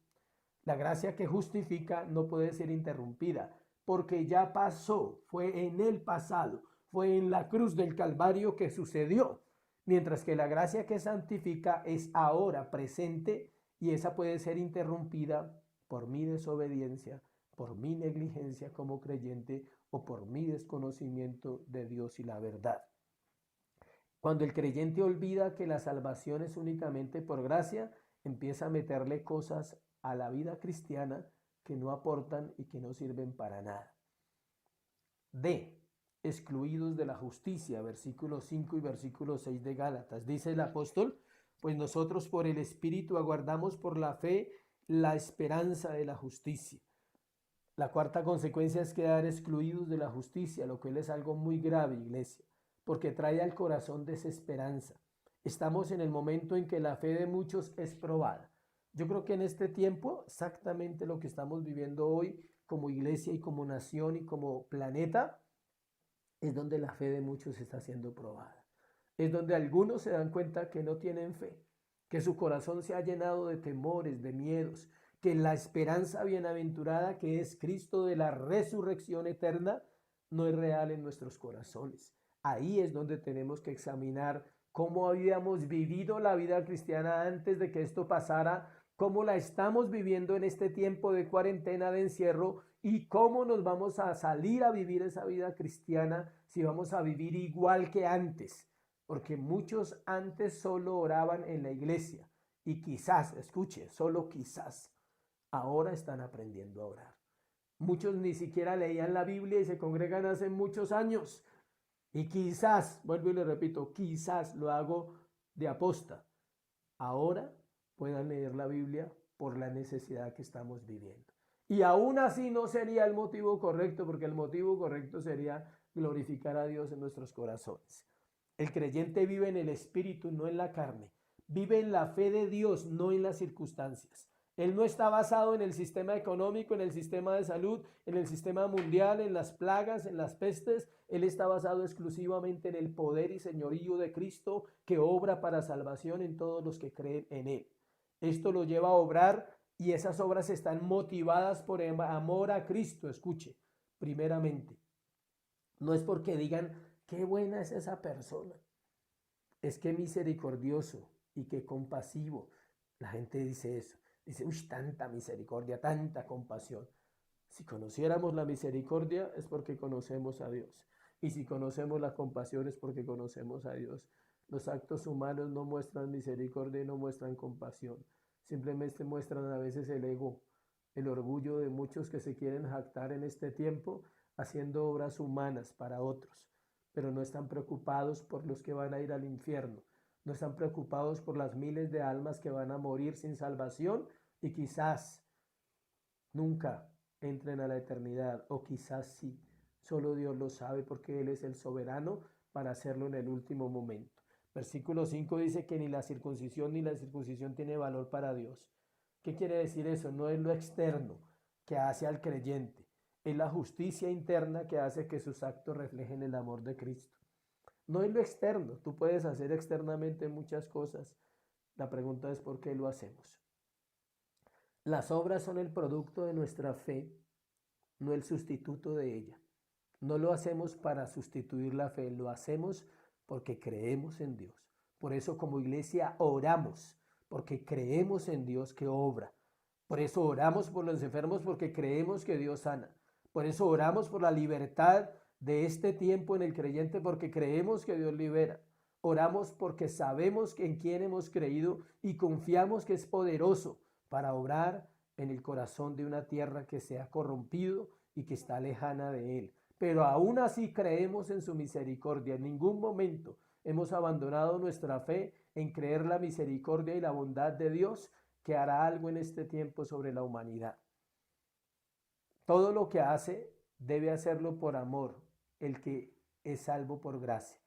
La gracia que justifica no puede ser interrumpida porque ya pasó, fue en el pasado, fue en la cruz del Calvario que sucedió. Mientras que la gracia que santifica es ahora presente y esa puede ser interrumpida por mi desobediencia, por mi negligencia como creyente o por mi desconocimiento de Dios y la verdad. Cuando el creyente olvida que la salvación es únicamente por gracia, empieza a meterle cosas a la vida cristiana que no aportan y que no sirven para nada. D. Excluidos de la justicia, versículo 5 y versículo 6 de Gálatas. Dice el apóstol, pues nosotros por el Espíritu aguardamos por la fe la esperanza de la justicia. La cuarta consecuencia es quedar excluidos de la justicia, lo cual es algo muy grave, iglesia, porque trae al corazón desesperanza. Estamos en el momento en que la fe de muchos es probada. Yo creo que en este tiempo, exactamente lo que estamos viviendo hoy como iglesia y como nación y como planeta, es donde la fe de muchos está siendo probada. Es donde algunos se dan cuenta que no tienen fe, que su corazón se ha llenado de temores, de miedos, que la esperanza bienaventurada que es Cristo de la resurrección eterna no es real en nuestros corazones. Ahí es donde tenemos que examinar cómo habíamos vivido la vida cristiana antes de que esto pasara, cómo la estamos viviendo en este tiempo de cuarentena, de encierro, y cómo nos vamos a salir a vivir esa vida cristiana si vamos a vivir igual que antes. Porque muchos antes solo oraban en la iglesia y quizás, escuche, solo quizás, ahora están aprendiendo a orar. Muchos ni siquiera leían la Biblia y se congregan hace muchos años. Y quizás, vuelvo y le repito, quizás lo hago de aposta. Ahora puedan leer la Biblia por la necesidad que estamos viviendo. Y aún así no sería el motivo correcto, porque el motivo correcto sería glorificar a Dios en nuestros corazones. El creyente vive en el Espíritu, no en la carne. Vive en la fe de Dios, no en las circunstancias. Él no está basado en el sistema económico, en el sistema de salud, en el sistema mundial, en las plagas, en las pestes. Él está basado exclusivamente en el poder y señorío de Cristo que obra para salvación en todos los que creen en Él. Esto lo lleva a obrar y esas obras están motivadas por amor a Cristo. Escuche, primeramente. No es porque digan, qué buena es esa persona. Es que misericordioso y que compasivo. La gente dice eso. Dice, uy, tanta misericordia, tanta compasión. Si conociéramos la misericordia es porque conocemos a Dios. Y si conocemos la compasión es porque conocemos a Dios. Los actos humanos no muestran misericordia y no muestran compasión. Simplemente muestran a veces el ego, el orgullo de muchos que se quieren jactar en este tiempo haciendo obras humanas para otros, pero no están preocupados por los que van a ir al infierno, no están preocupados por las miles de almas que van a morir sin salvación y quizás nunca entren a la eternidad, o quizás sí. Solo Dios lo sabe porque Él es el soberano para hacerlo en el último momento. Versículo 5 dice que ni la circuncisión tiene valor para Dios. ¿Qué quiere decir eso? No es lo externo que hace al creyente, es la justicia interna que hace que sus actos reflejen el amor de Cristo. No es lo externo, tú puedes hacer externamente muchas cosas. La pregunta es ¿por qué lo hacemos? Las obras son el producto de nuestra fe, no el sustituto de ella. No lo hacemos para sustituir la fe, lo hacemos porque creemos en Dios. Por eso como iglesia oramos, porque creemos en Dios que obra. Por eso oramos por los enfermos, porque creemos que Dios sana. Por eso oramos por la libertad de este tiempo en el creyente, porque creemos que Dios libera. Oramos porque sabemos en quién hemos creído y confiamos que es poderoso para obrar en el corazón de una tierra que se ha corrompido y que está lejana de Él. Pero aún así creemos en su misericordia. En ningún momento hemos abandonado nuestra fe en creer la misericordia y la bondad de Dios que hará algo en este tiempo sobre la humanidad. Todo lo que hace debe hacerlo por amor, el que es salvo por gracia,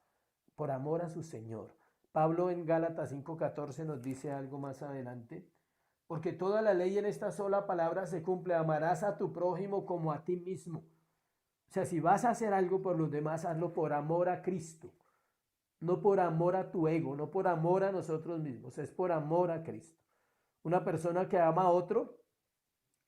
por amor a su Señor. Pablo en Gálatas 5:14 nos dice algo más adelante, porque toda la ley en esta sola palabra se cumple: amarás a tu prójimo como a ti mismo. O sea, si vas a hacer algo por los demás, hazlo por amor a Cristo, no por amor a tu ego, no por amor a nosotros mismos, es por amor a Cristo. Una persona que ama a otro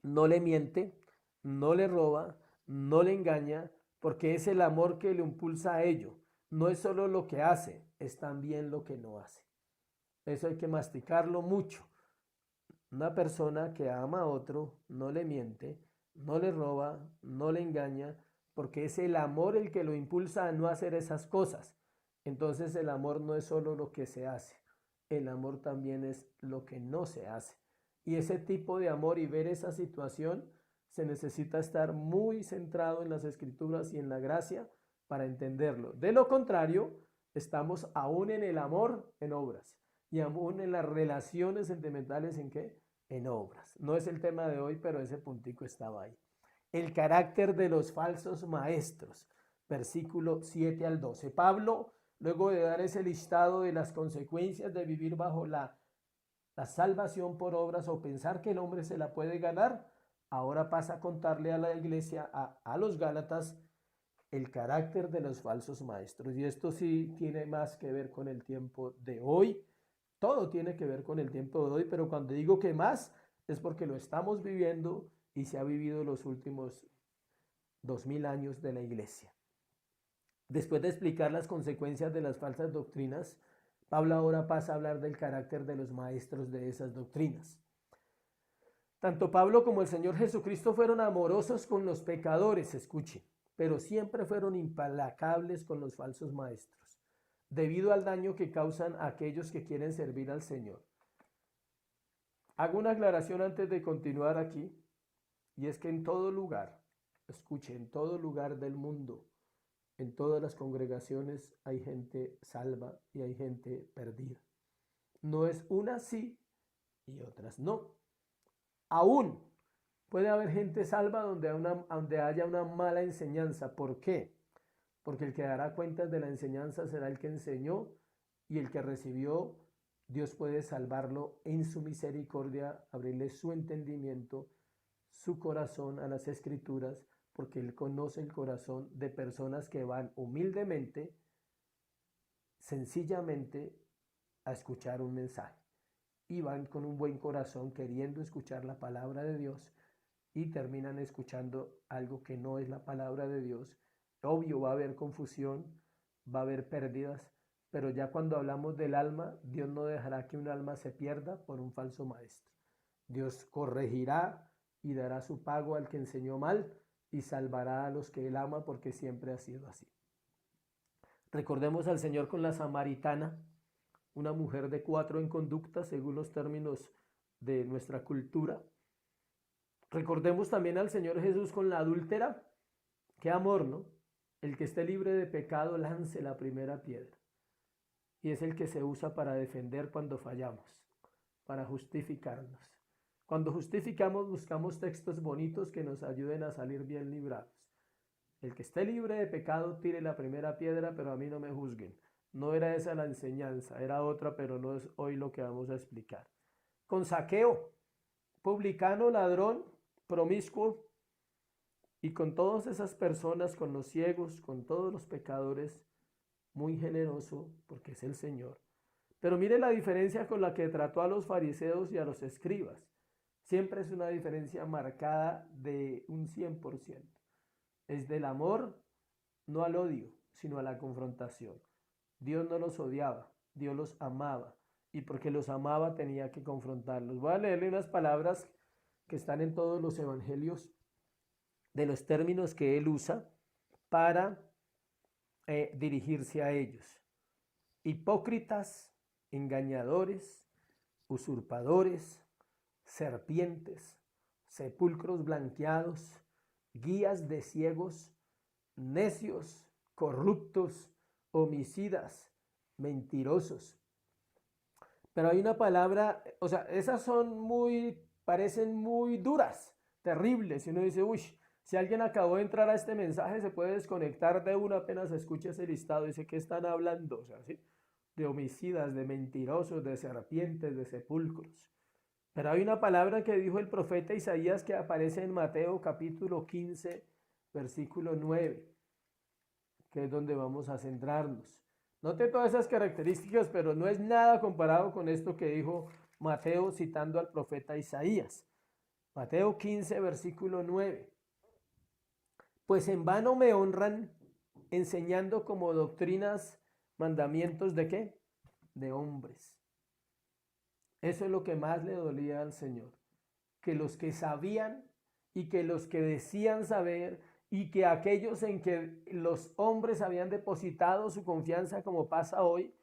no le miente, no le roba, no le engaña, porque es el amor que le impulsa a ello. No es solo lo que hace, es también lo que no hace. Eso hay que masticarlo mucho. Una persona que ama a otro no le miente, no le roba, no le engaña, porque es el amor el que lo impulsa a no hacer esas cosas. Entonces el amor no es solo lo que se hace, el amor también es lo que no se hace. Y ese tipo de amor y ver esa situación, se necesita estar muy centrado en las escrituras y en la gracia para entenderlo. De lo contrario, estamos aún en el amor en obras y aún en las relaciones sentimentales en qué, en obras. No es el tema de hoy, pero ese puntico estaba ahí. El carácter de los falsos maestros, versículo 7 al 12. Pablo, luego de dar ese listado de las consecuencias de vivir bajo la salvación por obras o pensar que el hombre se la puede ganar, ahora pasa a contarle a la iglesia, a los Gálatas, el carácter de los falsos maestros. Y esto sí tiene más que ver con el tiempo de hoy. Todo tiene que ver con el tiempo de hoy, pero cuando digo que más, es porque lo estamos viviendo y se ha vivido los últimos 2000 años de la iglesia. Después de explicar las consecuencias de las falsas doctrinas, Pablo ahora pasa a hablar del carácter de los maestros de esas doctrinas. Tanto Pablo como el Señor Jesucristo fueron amorosos con los pecadores, escuchen, pero siempre fueron implacables con los falsos maestros, debido al daño que causan a aquellos que quieren servir al Señor. Hago una aclaración antes de continuar aquí, y es que en todo lugar, escuche, en todo lugar del mundo, en todas las congregaciones hay gente salva y hay gente perdida. No es unas sí y otras no. Aún puede haber gente salva donde haya una mala enseñanza. ¿Por qué? Porque el que dará cuentas de la enseñanza será el que enseñó, y el que recibió, Dios puede salvarlo en su misericordia, abrirle su entendimiento, su corazón a las escrituras, porque Él conoce el corazón de personas que van humildemente, sencillamente, a escuchar un mensaje. Y van con un buen corazón queriendo escuchar la palabra de Dios y terminan escuchando algo que no es la palabra de Dios. Obvio, va a haber confusión, va a haber pérdidas, pero ya cuando hablamos del alma, Dios no dejará que un alma se pierda por un falso maestro. Dios corregirá y dará su pago al que enseñó mal y salvará a los que Él ama, porque siempre ha sido así. Recordemos al Señor con la samaritana, una mujer de 4 en conducta, según los términos de nuestra cultura. Recordemos también al Señor Jesús con la adúltera. Qué amor, ¿no? El que esté libre de pecado lance la primera piedra. Y es el que se usa para defender cuando fallamos, para justificarnos. Cuando justificamos buscamos textos bonitos que nos ayuden a salir bien librados. El que esté libre de pecado tire la primera piedra, pero a mí no me juzguen. No era esa la enseñanza, era otra, pero no es hoy lo que vamos a explicar. Con Zaqueo, publicano, ladrón, promiscuo, y con todas esas personas, con los ciegos, con todos los pecadores, muy generoso, porque es el Señor. Pero mire la diferencia con la que trató a los fariseos y a los escribas. Siempre es una diferencia marcada de un 100%. Es del amor, no al odio, sino a la confrontación. Dios no los odiaba, Dios los amaba. Y porque los amaba tenía que confrontarlos. Voy a leerle unas palabras que están en todos los evangelios de los términos que él usa para dirigirse a ellos. Hipócritas, engañadores, usurpadores, serpientes, sepulcros blanqueados, guías de ciegos, necios, corruptos, homicidas, mentirosos. Pero hay una palabra, o sea, esas parecen muy duras, terribles. Y uno dice, uy, si alguien acabó de entrar a este mensaje, se puede desconectar de una apenas escucha ese listado y dice, ¿qué están hablando? O sea, ¿sí? De homicidas, de mentirosos, de serpientes, de sepulcros. Pero hay una palabra que dijo el profeta Isaías que aparece en Mateo capítulo 15, versículo 9, que es donde vamos a centrarnos. Note todas esas características, pero no es nada comparado con esto que dijo Mateo citando al profeta Isaías. Mateo 15, versículo 9. Pues en vano me honran enseñando como doctrinas mandamientos de ¿qué? De hombres. Eso es lo que más le dolía al Señor, que los que sabían y que los que decían saber y que aquellos en que los hombres habían depositado su confianza, como pasa hoy,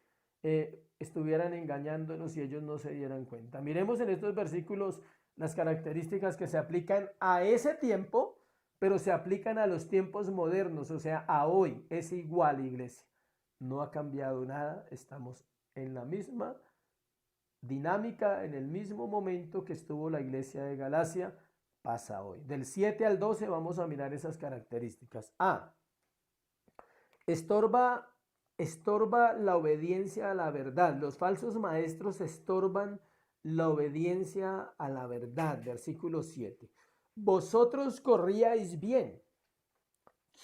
estuvieran engañándolos y ellos no se dieran cuenta. Miremos en estos versículos las características que se aplican a ese tiempo, pero se aplican a los tiempos modernos, o sea, a hoy. Es igual, iglesia. No ha cambiado nada, estamos en la misma dinámica, en el mismo momento que estuvo la iglesia de Galacia, pasa hoy. Del 7 al 12 vamos a mirar esas características. A. Estorba la obediencia a la verdad. Los falsos maestros estorban la obediencia a la verdad. Versículo 7. Vosotros corríais bien.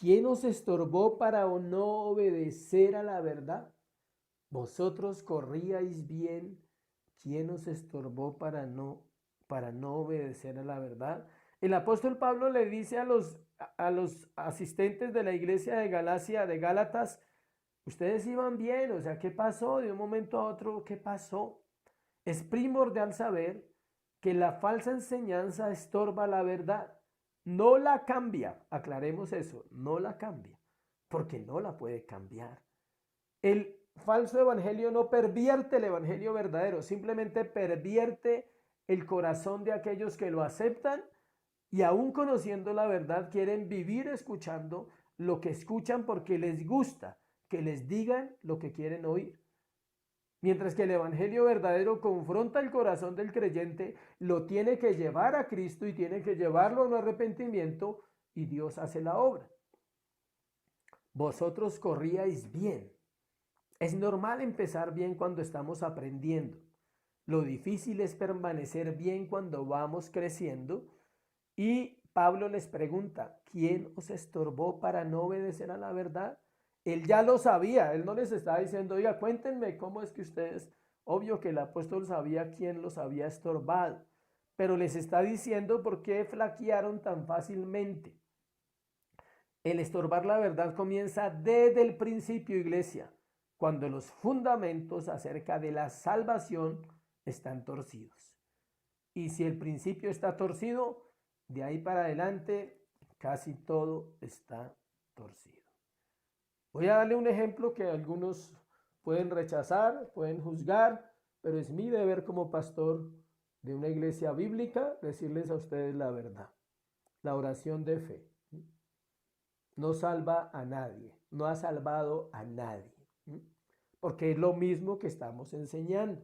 ¿Quién os estorbó para no obedecer a la verdad? Vosotros corríais bien. ¿Quién os estorbó para no obedecer a la verdad? El apóstol Pablo le dice a los asistentes de la iglesia de Galacia, de Gálatas, ustedes iban bien, o sea, ¿qué pasó? De un momento a otro, ¿qué pasó? Es primordial saber que la falsa enseñanza estorba la verdad. No la cambia, aclaremos eso, no la cambia, porque no la puede cambiar. El falso evangelio no pervierte el evangelio verdadero, simplemente pervierte el corazón de aquellos que lo aceptan y aún conociendo la verdad quieren vivir escuchando lo que escuchan porque les gusta que les digan lo que quieren oír. Mientras que el evangelio verdadero confronta el corazón del creyente, lo tiene que llevar a Cristo y tiene que llevarlo a un arrepentimiento y Dios hace la obra. Vosotros corríais bien. Es normal empezar bien cuando estamos aprendiendo. Lo difícil es permanecer bien cuando vamos creciendo. Y Pablo les pregunta, ¿quién os estorbó para no obedecer a la verdad? Él ya lo sabía, él no les estaba diciendo, oiga, cuéntenme cómo es que ustedes, obvio que el apóstol sabía quién los había estorbado, pero les está diciendo por qué flaquearon tan fácilmente. El estorbar la verdad comienza desde el principio, iglesia, cuando los fundamentos acerca de la salvación están torcidos. Y si el principio está torcido, de ahí para adelante casi todo está torcido. Voy a darle un ejemplo que algunos pueden rechazar, pueden juzgar, pero es mi deber como pastor de una iglesia bíblica decirles a ustedes la verdad. La oración de fe no salva a nadie, no ha salvado a nadie, porque es lo mismo que estamos enseñando.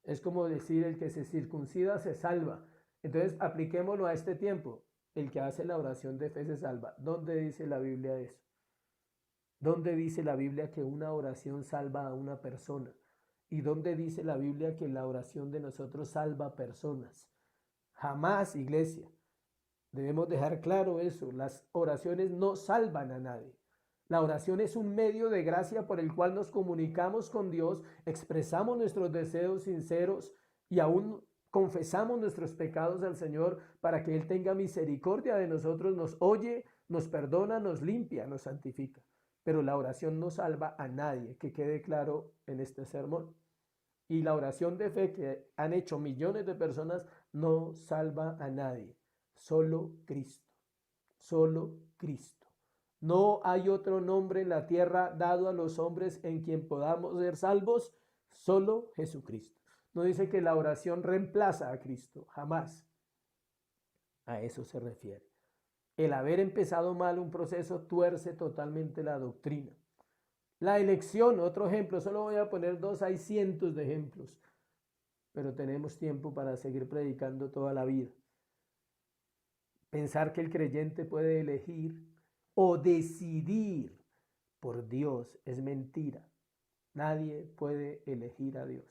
Es como decir, el que se circuncida se salva. Entonces, apliquémoslo a este tiempo. El que hace la oración de fe se salva. ¿Dónde dice la Biblia eso? ¿Dónde dice la Biblia que una oración salva a una persona? ¿Y dónde dice la Biblia que la oración de nosotros salva personas? Jamás, iglesia. Debemos dejar claro eso. Las oraciones no salvan a nadie. La oración es un medio de gracia por el cual nos comunicamos con Dios, expresamos nuestros deseos sinceros y aún confesamos nuestros pecados al Señor para que Él tenga misericordia de nosotros, nos oye, nos perdona, nos limpia, nos santifica. Pero la oración no salva a nadie, que quede claro en este sermón. Y la oración de fe que han hecho millones de personas no salva a nadie. Solo Cristo. Solo Cristo. No hay otro nombre en la tierra dado a los hombres en quien podamos ser salvos, solo Jesucristo. No dice que la oración reemplaza a Cristo, jamás. A eso se refiere. El haber empezado mal un proceso tuerce totalmente la doctrina. La elección, otro ejemplo, solo voy a poner dos, hay cientos de ejemplos, pero tenemos tiempo para seguir predicando toda la vida. Pensar que el creyente puede elegir o decidir por Dios es mentira. Nadie puede elegir a Dios.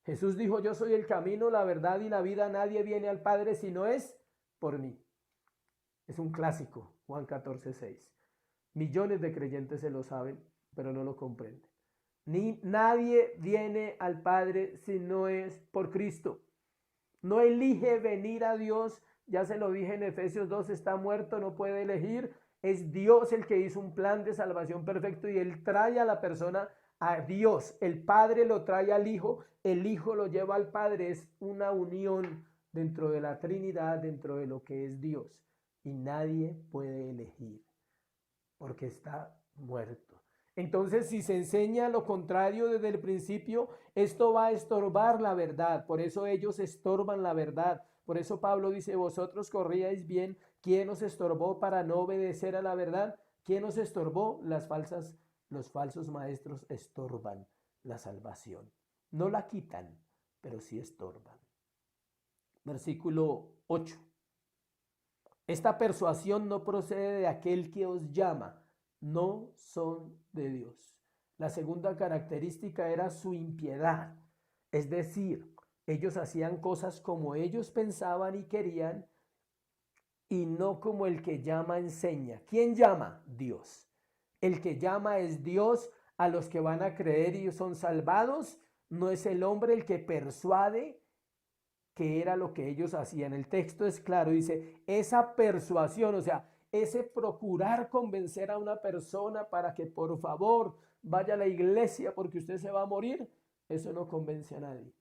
Jesús dijo, yo soy el camino, la verdad y la vida. Nadie viene al Padre si no es por mí. Es un clásico, Juan 14:6. Millones de creyentes se lo saben, pero no lo comprenden. Nadie viene al Padre si no es por Cristo. No elige venir a Dios. Ya se lo dije en Efesios 2, está muerto, no puede elegir. Es Dios el que hizo un plan de salvación perfecto y Él trae a la persona a Dios. El Padre lo trae al Hijo, el Hijo lo lleva al Padre. Es una unión dentro de la Trinidad, dentro de lo que es Dios. Y nadie puede elegir porque está muerto. Entonces, si se enseña lo contrario desde el principio, esto va a estorbar la verdad. Por eso ellos estorban la verdad. Por eso Pablo dice, vosotros corríais bien. ¿Quién os estorbó para no obedecer a la verdad? ¿Quién os estorbó? Los falsos maestros estorban la salvación. No la quitan, pero sí estorban. Versículo 8. Esta persuasión no procede de aquel que os llama, no son de Dios. La segunda característica era su impiedad, es decir, ellos hacían cosas como ellos pensaban y querían y no como el que llama enseña. ¿Quién llama? Dios. El que llama es Dios. A los que van a creer y son salvados, no es el hombre el que persuade, que era lo que ellos hacían. El texto es claro, dice, esa persuasión, o sea, ese procurar convencer a una persona para que por favor vaya a la iglesia porque usted se va a morir, eso no convence a nadie.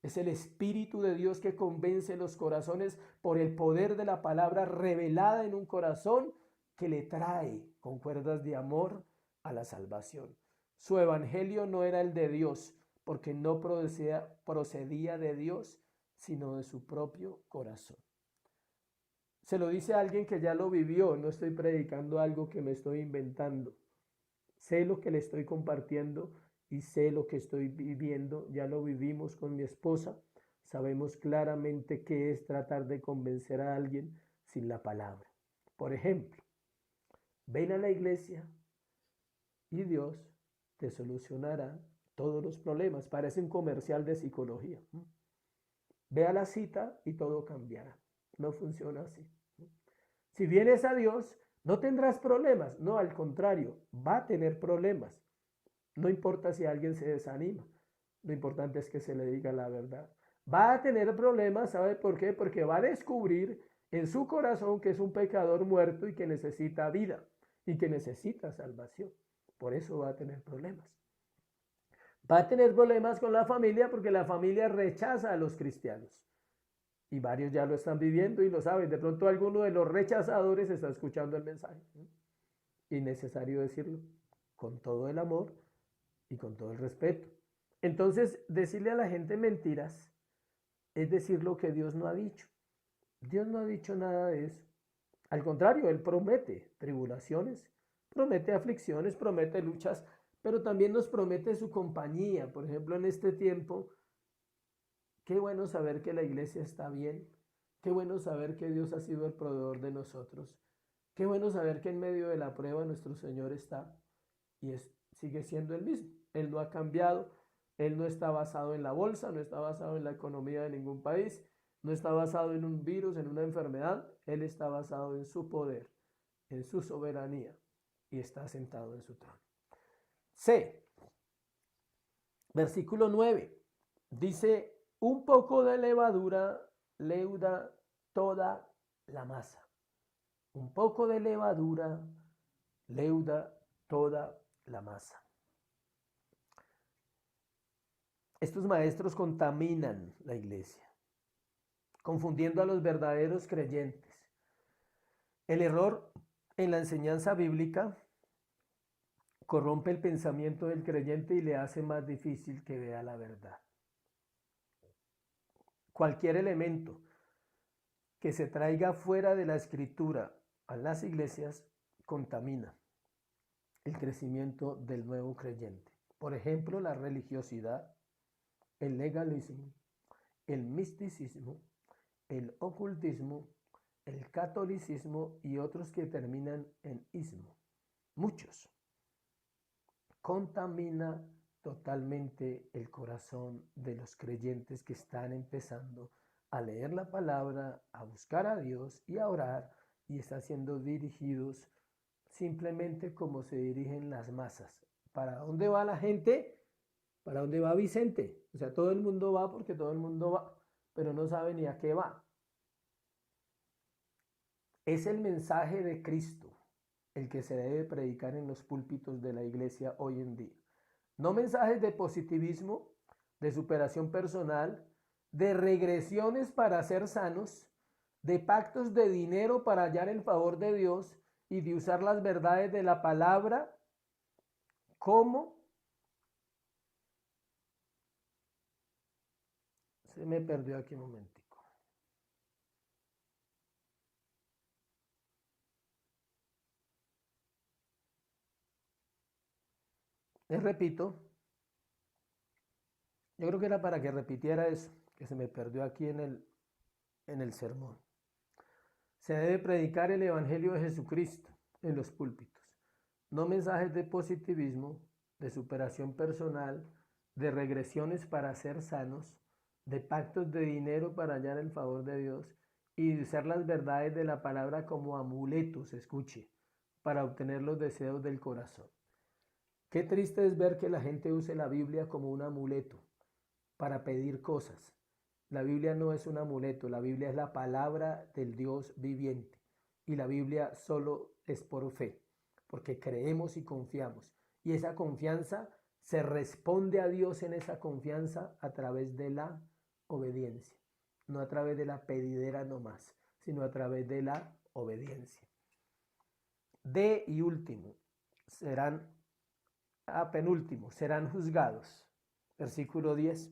Es el Espíritu de Dios que convence los corazones por el poder de la palabra revelada en un corazón que le trae con cuerdas de amor a la salvación. Su evangelio no era el de Dios, porque no procedía de Dios, sino de su propio corazón. Se lo dice a alguien que ya lo vivió, no estoy predicando algo que me estoy inventando. Sé lo que le estoy compartiendo y sé lo que estoy viviendo, ya lo vivimos con mi esposa, sabemos claramente qué es tratar de convencer a alguien sin la palabra. Por ejemplo, ven a la iglesia y Dios te solucionará todos los problemas. Parece un comercial de psicología. Ve a la cita y todo cambiará. No funciona así. Si vienes a Dios, no tendrás problemas. No, al contrario, va a tener problemas. No importa si alguien se desanima. Lo importante es que se le diga la verdad. Va a tener problemas, ¿sabe por qué? Porque va a descubrir en su corazón que es un pecador muerto y que necesita vida y que necesita salvación. Por eso va a tener problemas. Va a tener problemas con la familia porque la familia rechaza a los cristianos. Y varios ya lo están viviendo y lo saben. De pronto alguno de los rechazadores está escuchando el mensaje. y necesario decirlo con todo el amor y con todo el respeto. Entonces, decirle a la gente mentiras es decir lo que Dios no ha dicho. Dios no ha dicho nada de eso. Al contrario, Él promete tribulaciones, promete aflicciones, promete luchas, pero también nos promete su compañía. Por ejemplo, en este tiempo, qué bueno saber que la iglesia está bien, qué bueno saber que Dios ha sido el proveedor de nosotros, qué bueno saber que en medio de la prueba nuestro Señor está y sigue siendo el mismo. Él no ha cambiado, Él no está basado en la bolsa, no está basado en la economía de ningún país, no está basado en un virus, en una enfermedad, Él está basado en su poder, en su soberanía y está sentado en su trono. C. Versículo 9. Dice, un poco de levadura leuda toda la masa. Un poco de levadura leuda toda la masa. Estos maestros contaminan la iglesia, confundiendo a los verdaderos creyentes. El error en la enseñanza bíblica corrompe el pensamiento del creyente y le hace más difícil que vea la verdad. Cualquier elemento que se traiga fuera de la escritura a las iglesias contamina el crecimiento del nuevo creyente. Por ejemplo, la religiosidad, el legalismo, el misticismo, el ocultismo, el catolicismo y otros que terminan en ismo. Muchos. Contamina totalmente el corazón de los creyentes que están empezando a leer la palabra, a buscar a Dios y a orar y están siendo dirigidos simplemente como se dirigen las masas. ¿Para dónde va la gente? ¿Para dónde va Vicente? O sea, todo el mundo va porque todo el mundo va, pero no sabe ni a qué va. Es el mensaje de Cristo el que se debe predicar en los púlpitos de la iglesia hoy en día. No mensajes de positivismo, de superación personal, de regresiones para ser sanos, de pactos de dinero para hallar el favor de Dios y de usar las verdades de la palabra como... Se me perdió aquí un momentico. Les repito, yo creo que era para que repitiera eso, que se me perdió aquí en el sermón. Se debe predicar el Evangelio de Jesucristo en los púlpitos, no mensajes de positivismo, de superación personal, de regresiones para ser sanos, de pactos de dinero para hallar el favor de Dios y de usar las verdades de la palabra como amuletos, escuche, para obtener los deseos del corazón. Qué triste es ver que la gente use la Biblia como un amuleto para pedir cosas. La Biblia no es un amuleto, la Biblia es la palabra del Dios viviente. Y la Biblia solo es por fe, porque creemos y confiamos. Y esa confianza se responde a Dios en esa confianza a través de la obediencia. No a través de la pedidera nomás, sino a través de la obediencia. D y último, penúltimo, serán juzgados. Versículo 10.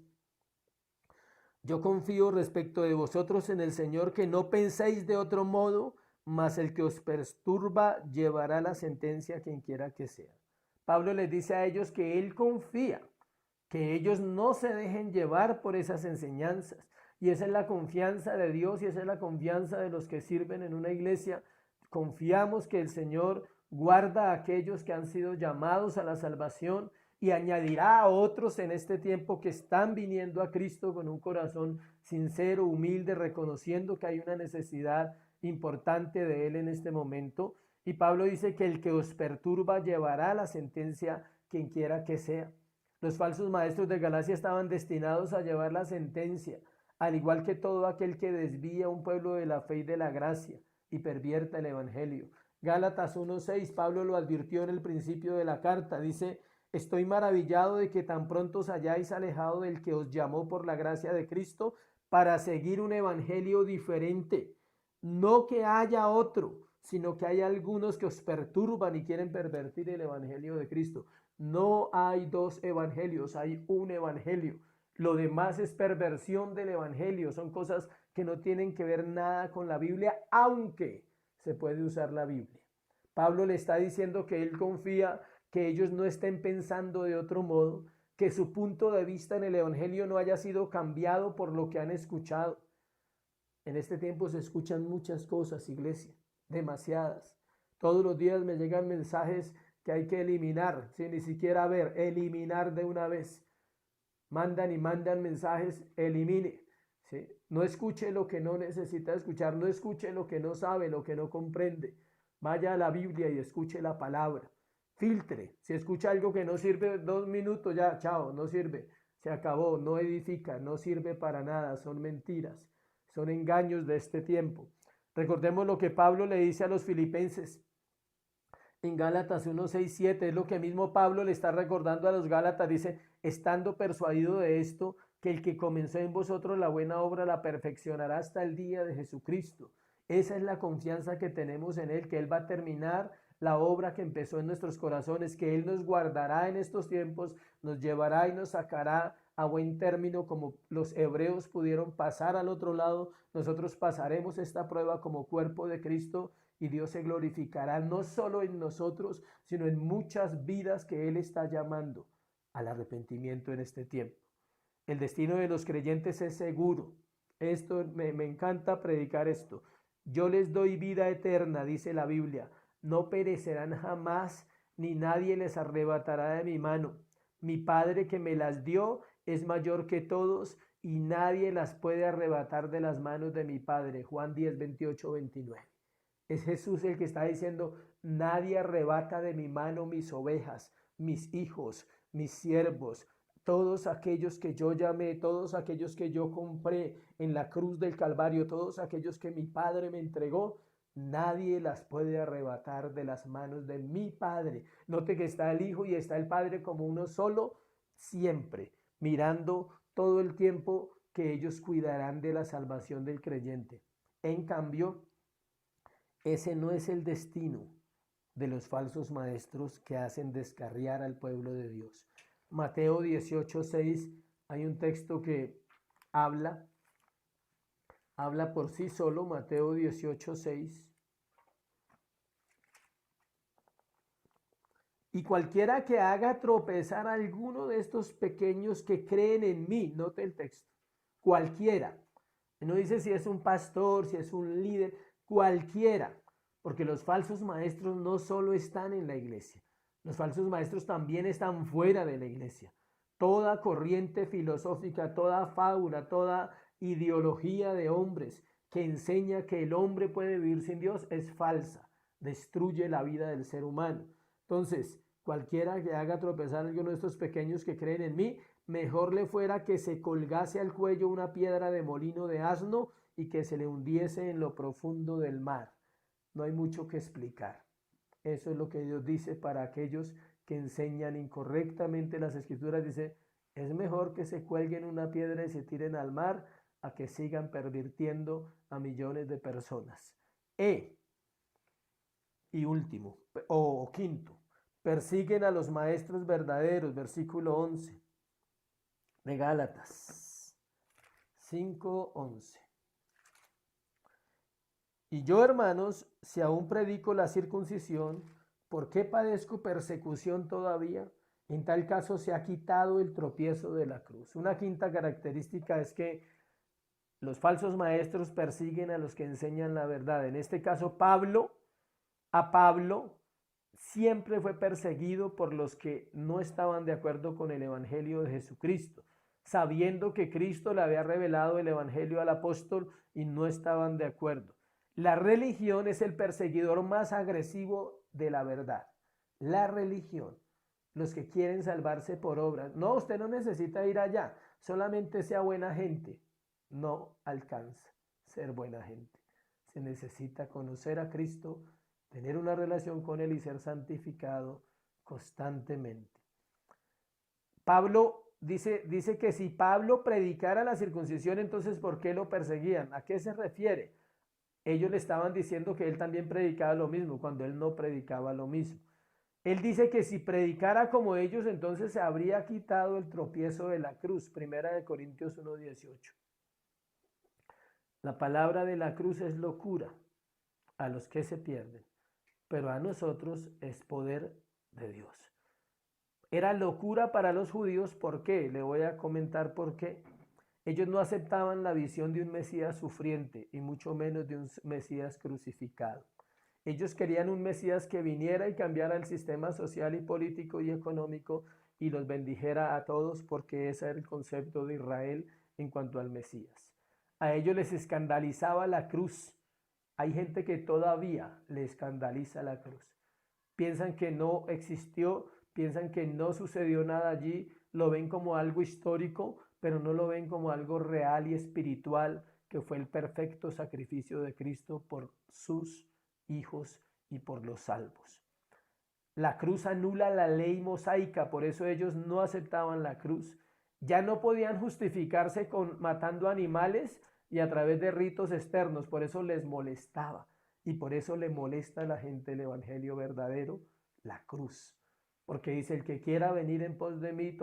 Yo confío respecto de vosotros en el Señor que no penséis de otro modo, mas el que os perturba llevará la sentencia quien quiera que sea. Pablo les dice a ellos que él confía, que ellos no se dejen llevar por esas enseñanzas. Y esa es la confianza de Dios y esa es la confianza de los que sirven en una iglesia. Confiamos que el Señor guarda a aquellos que han sido llamados a la salvación y añadirá a otros en este tiempo que están viniendo a Cristo con un corazón sincero, humilde, reconociendo que hay una necesidad importante de Él en este momento. Y Pablo dice que el que os perturba llevará la sentencia quien quiera que sea. Los falsos maestros de Galacia estaban destinados a llevar la sentencia, al igual que todo aquel que desvía un pueblo de la fe y de la gracia y pervierta el evangelio. Gálatas 1:6, Pablo lo advirtió en el principio de la carta, dice: estoy maravillado de que tan pronto os hayáis alejado del que os llamó por la gracia de Cristo para seguir un evangelio diferente. No que haya otro, sino que hay algunos que os perturban y quieren pervertir el evangelio de Cristo. No hay dos evangelios, hay un evangelio. Lo demás es perversión del evangelio, son cosas que no tienen que ver nada con la Biblia, aunque se puede usar la Biblia. Pablo le está diciendo que él confía que ellos no estén pensando de otro modo, que su punto de vista en el evangelio no haya sido cambiado por lo que han escuchado. En este tiempo se escuchan muchas cosas, iglesia, demasiadas. Todos los días me llegan mensajes que hay que eliminar, sin ni siquiera ver, eliminar de una vez. Mandan y mandan mensajes, elimine. ¿Sí? No escuche lo que no necesita escuchar, no escuche lo que no sabe, lo que no comprende. Vaya a la Biblia y escuche la palabra. Filtre. Si escucha algo que no sirve, 2 minutos ya, chao, no sirve. Se acabó, no edifica, no sirve para nada, son mentiras, son engaños de este tiempo. Recordemos lo que Pablo le dice a los filipenses en Gálatas 1, 6, 7, es lo que mismo Pablo le está recordando a los Gálatas, dice, estando persuadido de esto, que el que comenzó en vosotros la buena obra la perfeccionará hasta el día de Jesucristo. Esa es la confianza que tenemos en Él, que Él va a terminar la obra que empezó en nuestros corazones, que Él nos guardará en estos tiempos, nos llevará y nos sacará a buen término, como los hebreos pudieron pasar al otro lado, nosotros pasaremos esta prueba como cuerpo de Cristo y Dios se glorificará no solo en nosotros, sino en muchas vidas que Él está llamando al arrepentimiento en este tiempo. El destino de los creyentes es seguro. Esto me encanta predicar esto. Yo les doy vida eterna, dice la Biblia. No perecerán jamás, ni nadie les arrebatará de mi mano. Mi Padre que me las dio es mayor que todos y nadie las puede arrebatar de las manos de mi Padre. Juan 10, 28, 29. Es Jesús el que está diciendo, nadie arrebata de mi mano mis ovejas, mis hijos, mis siervos, todos aquellos que yo llamé, todos aquellos que yo compré en la cruz del Calvario, todos aquellos que mi Padre me entregó, nadie las puede arrebatar de las manos de mi Padre. Note que está el Hijo y está el Padre como uno solo, siempre, mirando todo el tiempo que ellos cuidarán de la salvación del creyente. En cambio, ese no es el destino de los falsos maestros que hacen descarriar al pueblo de Dios. Mateo 18:6, hay un texto que habla por sí solo, Mateo 18:6. Y cualquiera que haga tropezar a alguno de estos pequeños que creen en mí, note el texto, cualquiera. No dice si es un pastor, si es un líder, cualquiera, porque los falsos maestros no solo están en la iglesia, los falsos maestros también están fuera de la iglesia. Toda corriente filosófica, toda fábula, toda ideología de hombres que enseña que el hombre puede vivir sin Dios es falsa, destruye la vida del ser humano. Entonces, cualquiera que haga tropezar a alguno de estos pequeños que creen en mí, mejor le fuera que se colgase al cuello una piedra de molino de asno y que se le hundiese en lo profundo del mar. No hay mucho que explicar. Eso es lo que Dios dice para aquellos que enseñan incorrectamente las escrituras. Dice, es mejor que se cuelguen una piedra y se tiren al mar a que sigan pervirtiendo a millones de personas. Y último, o quinto, persiguen a los maestros verdaderos, versículo 11 de Gálatas 5:11. Y yo, hermanos, si aún predico la circuncisión, ¿por qué padezco persecución todavía? En tal caso se ha quitado el tropiezo de la cruz. Una quinta característica es que los falsos maestros persiguen a los que enseñan la verdad. En este caso, Pablo siempre fue perseguido por los que no estaban de acuerdo con el evangelio de Jesucristo, sabiendo que Cristo le había revelado el evangelio al apóstol y no estaban de acuerdo. La religión es el perseguidor más agresivo de la verdad. La religión, los que quieren salvarse por obras. No, usted no necesita ir allá, solamente sea buena gente. No alcanza ser buena gente. Se necesita conocer a Cristo, tener una relación con Él y ser santificado constantemente. Pablo dice que si Pablo predicara la circuncisión, entonces ¿por qué lo perseguían? ¿A qué se refiere? ellos le estaban diciendo que él también predicaba lo mismo, cuando él no predicaba lo mismo. Él dice que si predicara como ellos, entonces se habría quitado el tropiezo de la cruz. Primera de Corintios 1:18. La palabra de la cruz es locura a los que se pierden, pero a nosotros es poder de Dios. Era locura para los judíos, ¿por qué? Le voy a comentar por qué. Ellos no aceptaban la visión de un Mesías sufriente y mucho menos de un Mesías crucificado. Ellos querían un Mesías que viniera y cambiara el sistema social y político y económico y los bendijera a todos, porque ese era el concepto de Israel en cuanto al Mesías. A ellos les escandalizaba la cruz. Hay gente que todavía le escandaliza la cruz. Piensan que no existió, piensan que no sucedió nada allí, lo ven como algo histórico, pero no lo ven como algo real y espiritual, que fue el perfecto sacrificio de Cristo por sus hijos y por los salvos. La cruz anula la ley mosaica, por eso ellos no aceptaban la cruz. Ya no podían justificarse con matando animales y a través de ritos externos, por eso les molestaba. Y por eso le molesta a la gente el evangelio verdadero, la cruz. Porque dice, el que quiera venir en pos de mí,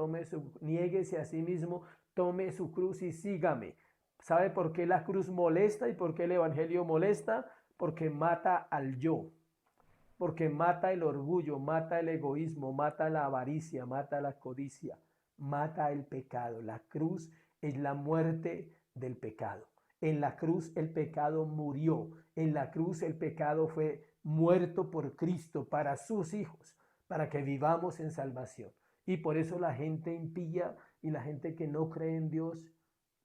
niéguese a sí mismo, tome su cruz y sígame. ¿Sabe por qué la cruz molesta y por qué el evangelio molesta? Porque mata al yo, porque mata el orgullo, mata el egoísmo, mata la avaricia, mata la codicia, mata el pecado. La cruz es la muerte del pecado. En la cruz el pecado murió, en la cruz el pecado fue muerto por Cristo para sus hijos, para que vivamos en salvación. Y por eso la gente impía y la gente que no cree en Dios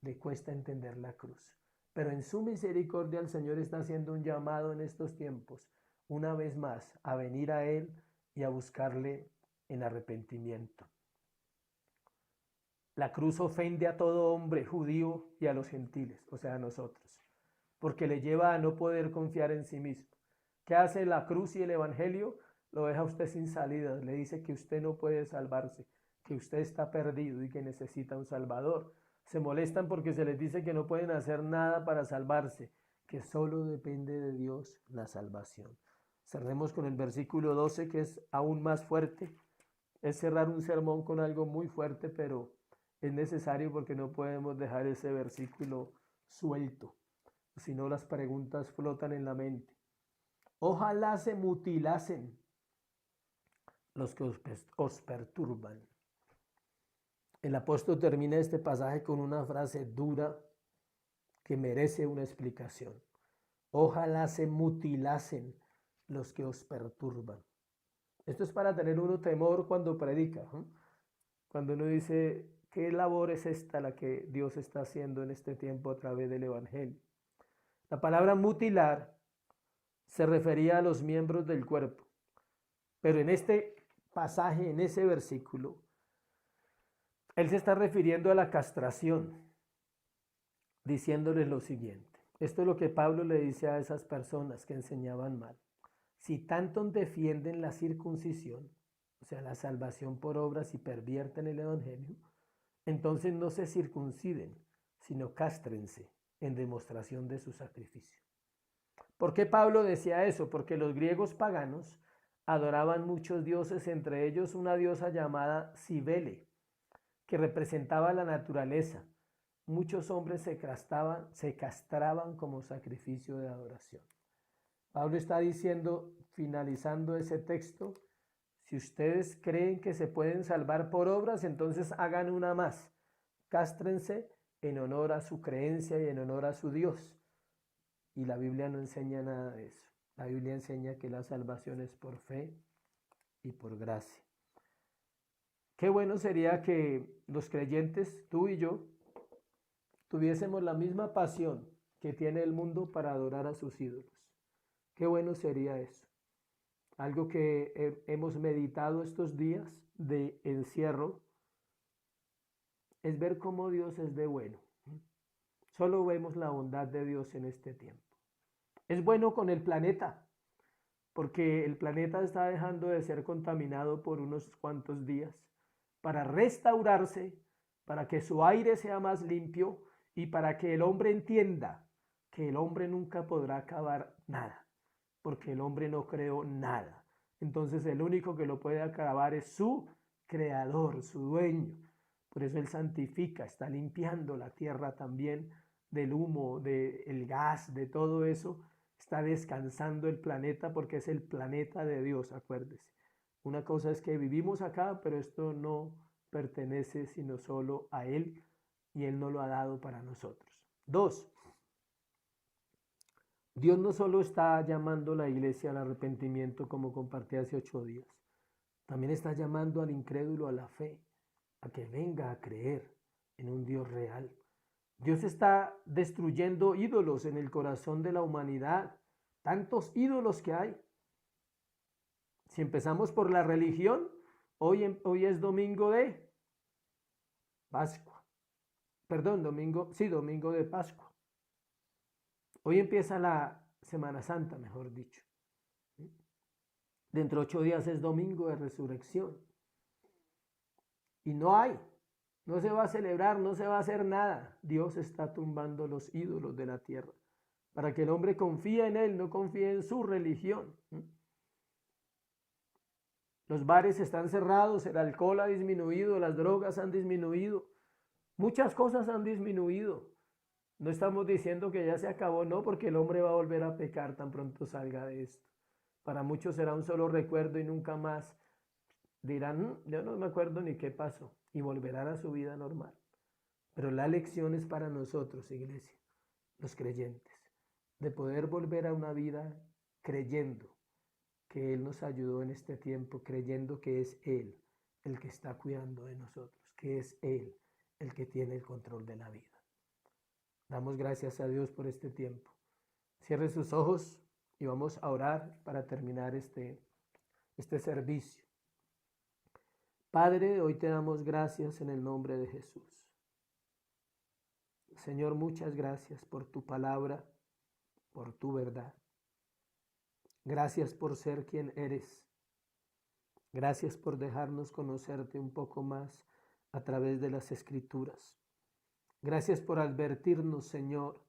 le cuesta entender la cruz. Pero en su misericordia el Señor está haciendo un llamado en estos tiempos, una vez más, a venir a Él y a buscarle en arrepentimiento. La cruz ofende a todo hombre judío y a los gentiles, o sea, a nosotros, porque le lleva a no poder confiar en sí mismo. ¿Qué hace la cruz y el evangelio? Lo deja usted sin salida, le dice que usted no puede salvarse, que usted está perdido y que necesita un salvador. Se molestan porque se les dice que no pueden hacer nada para salvarse, que solo depende de Dios la salvación. Cerremos con el versículo 12, que es aún más fuerte. Es cerrar un sermón con algo muy fuerte, pero es necesario porque no podemos dejar ese versículo suelto, si no las preguntas flotan en la mente. Ojalá se mutilasen los que os perturban. El apóstol termina este pasaje con una frase dura que merece una explicación. Ojalá se mutilasen los que os perturban. Esto es para tener uno temor cuando predica, ¿eh? Cuando uno dice, ¿qué labor es esta la que Dios está haciendo en este tiempo a través del evangelio? La palabra mutilar se refería a los miembros del cuerpo, pero en este pasaje, en ese versículo, él se está refiriendo a la castración, diciéndoles lo siguiente. Esto es lo que Pablo le dice a esas personas que enseñaban mal. Si tanto defienden la circuncisión, o sea, la salvación por obras, y pervierten el evangelio, entonces no se circunciden, sino cástrense en demostración de su sacrificio. ¿Por qué Pablo decía eso? Porque los griegos paganos adoraban muchos dioses, entre ellos una diosa llamada Cibele, que representaba la naturaleza. Muchos hombres se castraban como sacrificio de adoración. Pablo está diciendo, finalizando ese texto, si ustedes creen que se pueden salvar por obras, entonces hagan una más. Cástrense en honor a su creencia y en honor a su Dios. Y la Biblia no enseña nada de eso. La Biblia enseña que la salvación es por fe y por gracia. Qué bueno sería que los creyentes, tú y yo, tuviésemos la misma pasión que tiene el mundo para adorar a sus ídolos. Qué bueno sería eso. Algo que hemos meditado estos días de encierro es ver cómo Dios es de bueno. Solo vemos la bondad de Dios en este tiempo. Es bueno con el planeta, porque el planeta está dejando de ser contaminado por unos cuantos días para restaurarse, para que su aire sea más limpio y para que el hombre entienda que el hombre nunca podrá acabar nada, porque el hombre no creó nada. Entonces el único que lo puede acabar es su creador, su dueño. Por eso él santifica, está limpiando la tierra también del humo, del gas, de todo eso. Está descansando el planeta porque es el planeta de Dios, acuérdese. Una cosa es que vivimos acá, pero esto no pertenece sino solo a Él y Él no lo ha dado para nosotros. 2. Dios no solo está llamando a la iglesia al arrepentimiento como compartí hace 8 días, también está llamando al incrédulo a la fe, a que venga a creer en un Dios real. Dios está destruyendo ídolos en el corazón de la humanidad, tantos ídolos que hay. Si empezamos por la religión, hoy es domingo de Pascua. Perdón, domingo de Pascua. Hoy empieza la Semana Santa, mejor dicho. Dentro de 8 días es domingo de resurrección. Y no se va a celebrar, no se va a hacer nada. Dios está tumbando los ídolos de la tierra para que el hombre confíe en Él, no confíe en su religión. Los bares están cerrados, el alcohol ha disminuido, las drogas han disminuido, muchas cosas han disminuido. No estamos diciendo que ya se acabó, no, porque el hombre va a volver a pecar tan pronto salga de esto. Para muchos será un solo recuerdo y nunca más dirán, yo no me acuerdo ni qué pasó, y volverán a su vida normal. Pero la lección es para nosotros, iglesia, los creyentes, de poder volver a una vida creyendo que Él nos ayudó en este tiempo, creyendo que es Él el que está cuidando de nosotros, que es Él el que tiene el control de la vida. Damos gracias a Dios por este tiempo. Cierre sus ojos y vamos a orar para terminar este servicio. Padre, hoy te damos gracias en el nombre de Jesús. Señor, muchas gracias por tu palabra, por tu verdad. Gracias por ser quien eres. Gracias por dejarnos conocerte un poco más a través de las Escrituras. Gracias por advertirnos, Señor,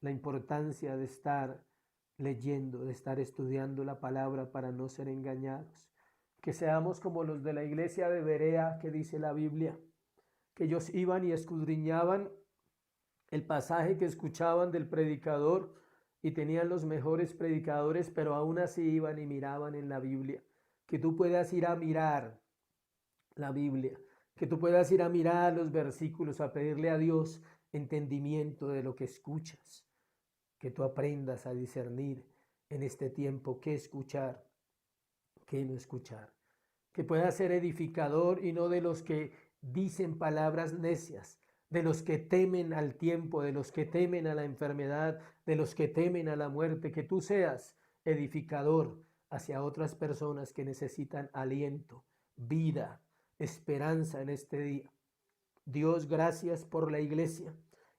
la importancia de estar leyendo, de estar estudiando la palabra para no ser engañados. Que seamos como los de la iglesia de Berea que dice la Biblia, que ellos iban y escudriñaban el pasaje que escuchaban del predicador y tenían los mejores predicadores, pero aún así iban y miraban en la Biblia. Que tú puedas ir a mirar la Biblia, que tú puedas ir a mirar los versículos, a pedirle a Dios entendimiento de lo que escuchas, que tú aprendas a discernir en este tiempo qué escuchar, qué no escuchar, que puedas ser edificador y no de los que dicen palabras necias, de los que temen al tiempo, de los que temen a la enfermedad, de los que temen a la muerte, que tú seas edificador hacia otras personas que necesitan aliento, vida, esperanza en este día. Dios, gracias por la iglesia,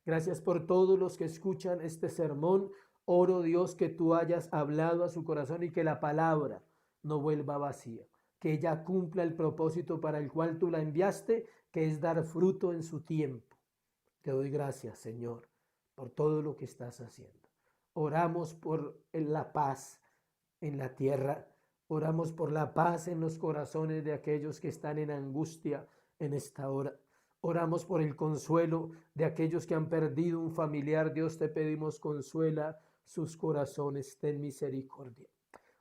gracias por todos los que escuchan este sermón. Oro, Dios, que tú hayas hablado a su corazón y que la palabra no vuelva vacía, que ella cumpla el propósito para el cual tú la enviaste, que es dar fruto en su tiempo. Te doy gracias, Señor, por todo lo que estás haciendo. Oramos por la paz en la tierra. Oramos por la paz en los corazones de aquellos que están en angustia en esta hora. Oramos por el consuelo de aquellos que han perdido un familiar. Dios, te pedimos, consuela sus corazones, ten misericordia.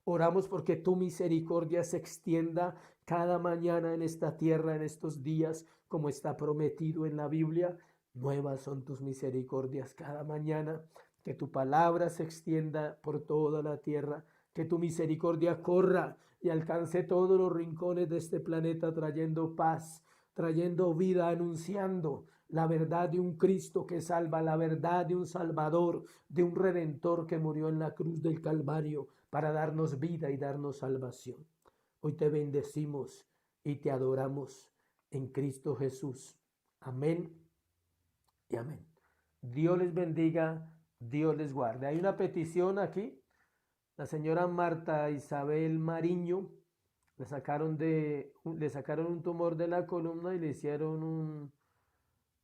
Oramos porque tu misericordia se extienda cada mañana en esta tierra, en estos días, como está prometido en la Biblia. Nuevas son tus misericordias cada mañana. Que tu palabra se extienda por toda la tierra. Que tu misericordia corra y alcance todos los rincones de este planeta, trayendo paz, trayendo vida, anunciando la verdad de un Cristo que salva, la verdad de un Salvador, de un Redentor que murió en la cruz del Calvario para darnos vida y darnos salvación. Hoy te bendecimos y te adoramos en Cristo Jesús. Amén y amén. Dios les bendiga, Dios les guarde. Hay una petición aquí. La señora Marta Isabel Mariño le sacaron un tumor de la columna y le hicieron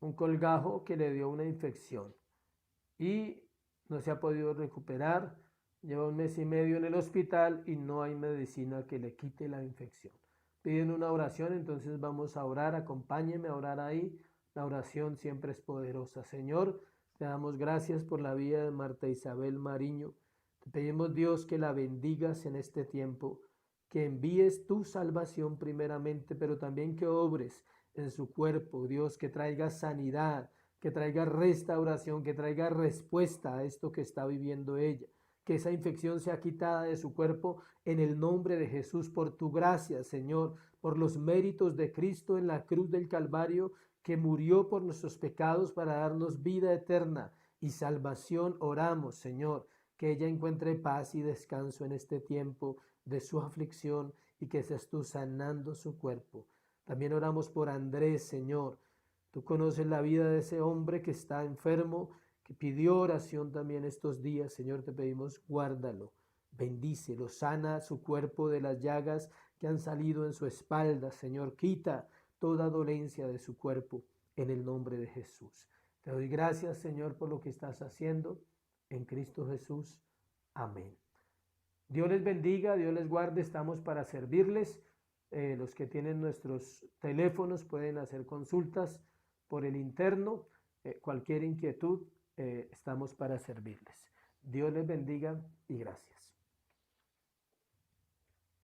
un colgajo que le dio una infección. Y no se ha podido recuperar, lleva 1 mes y medio en el hospital y no hay medicina que le quite la infección. Piden una oración, entonces vamos a orar, acompáñeme a orar ahí. La oración siempre es poderosa. Señor, te damos gracias por la vida de Marta Isabel Mariño. Te pedimos, Dios, que la bendigas en este tiempo, que envíes tu salvación primeramente, pero también que obres en su cuerpo, Dios, que traiga sanidad, que traiga restauración, que traiga respuesta a esto que está viviendo ella. Que esa infección sea quitada de su cuerpo en el nombre de Jesús, por tu gracia, Señor, por los méritos de Cristo en la cruz del Calvario, que murió por nuestros pecados para darnos vida eterna y salvación. Oramos, Señor, que ella encuentre paz y descanso en este tiempo de su aflicción y que seas tú sanando su cuerpo. También oramos por Andrés, Señor. Tú conoces la vida de ese hombre que está enfermo, que pidió oración también estos días. Señor, te pedimos, guárdalo, bendícelo, sana su cuerpo de las llagas que han salido en su espalda. Señor, quita toda dolencia de su cuerpo en el nombre de Jesús. Te doy gracias, Señor, por lo que estás haciendo en Cristo Jesús. Amén. Dios les bendiga, Dios les guarde, estamos para servirles. Los que tienen nuestros teléfonos pueden hacer consultas por el interno. Cualquier inquietud, estamos para servirles. Dios les bendiga y gracias.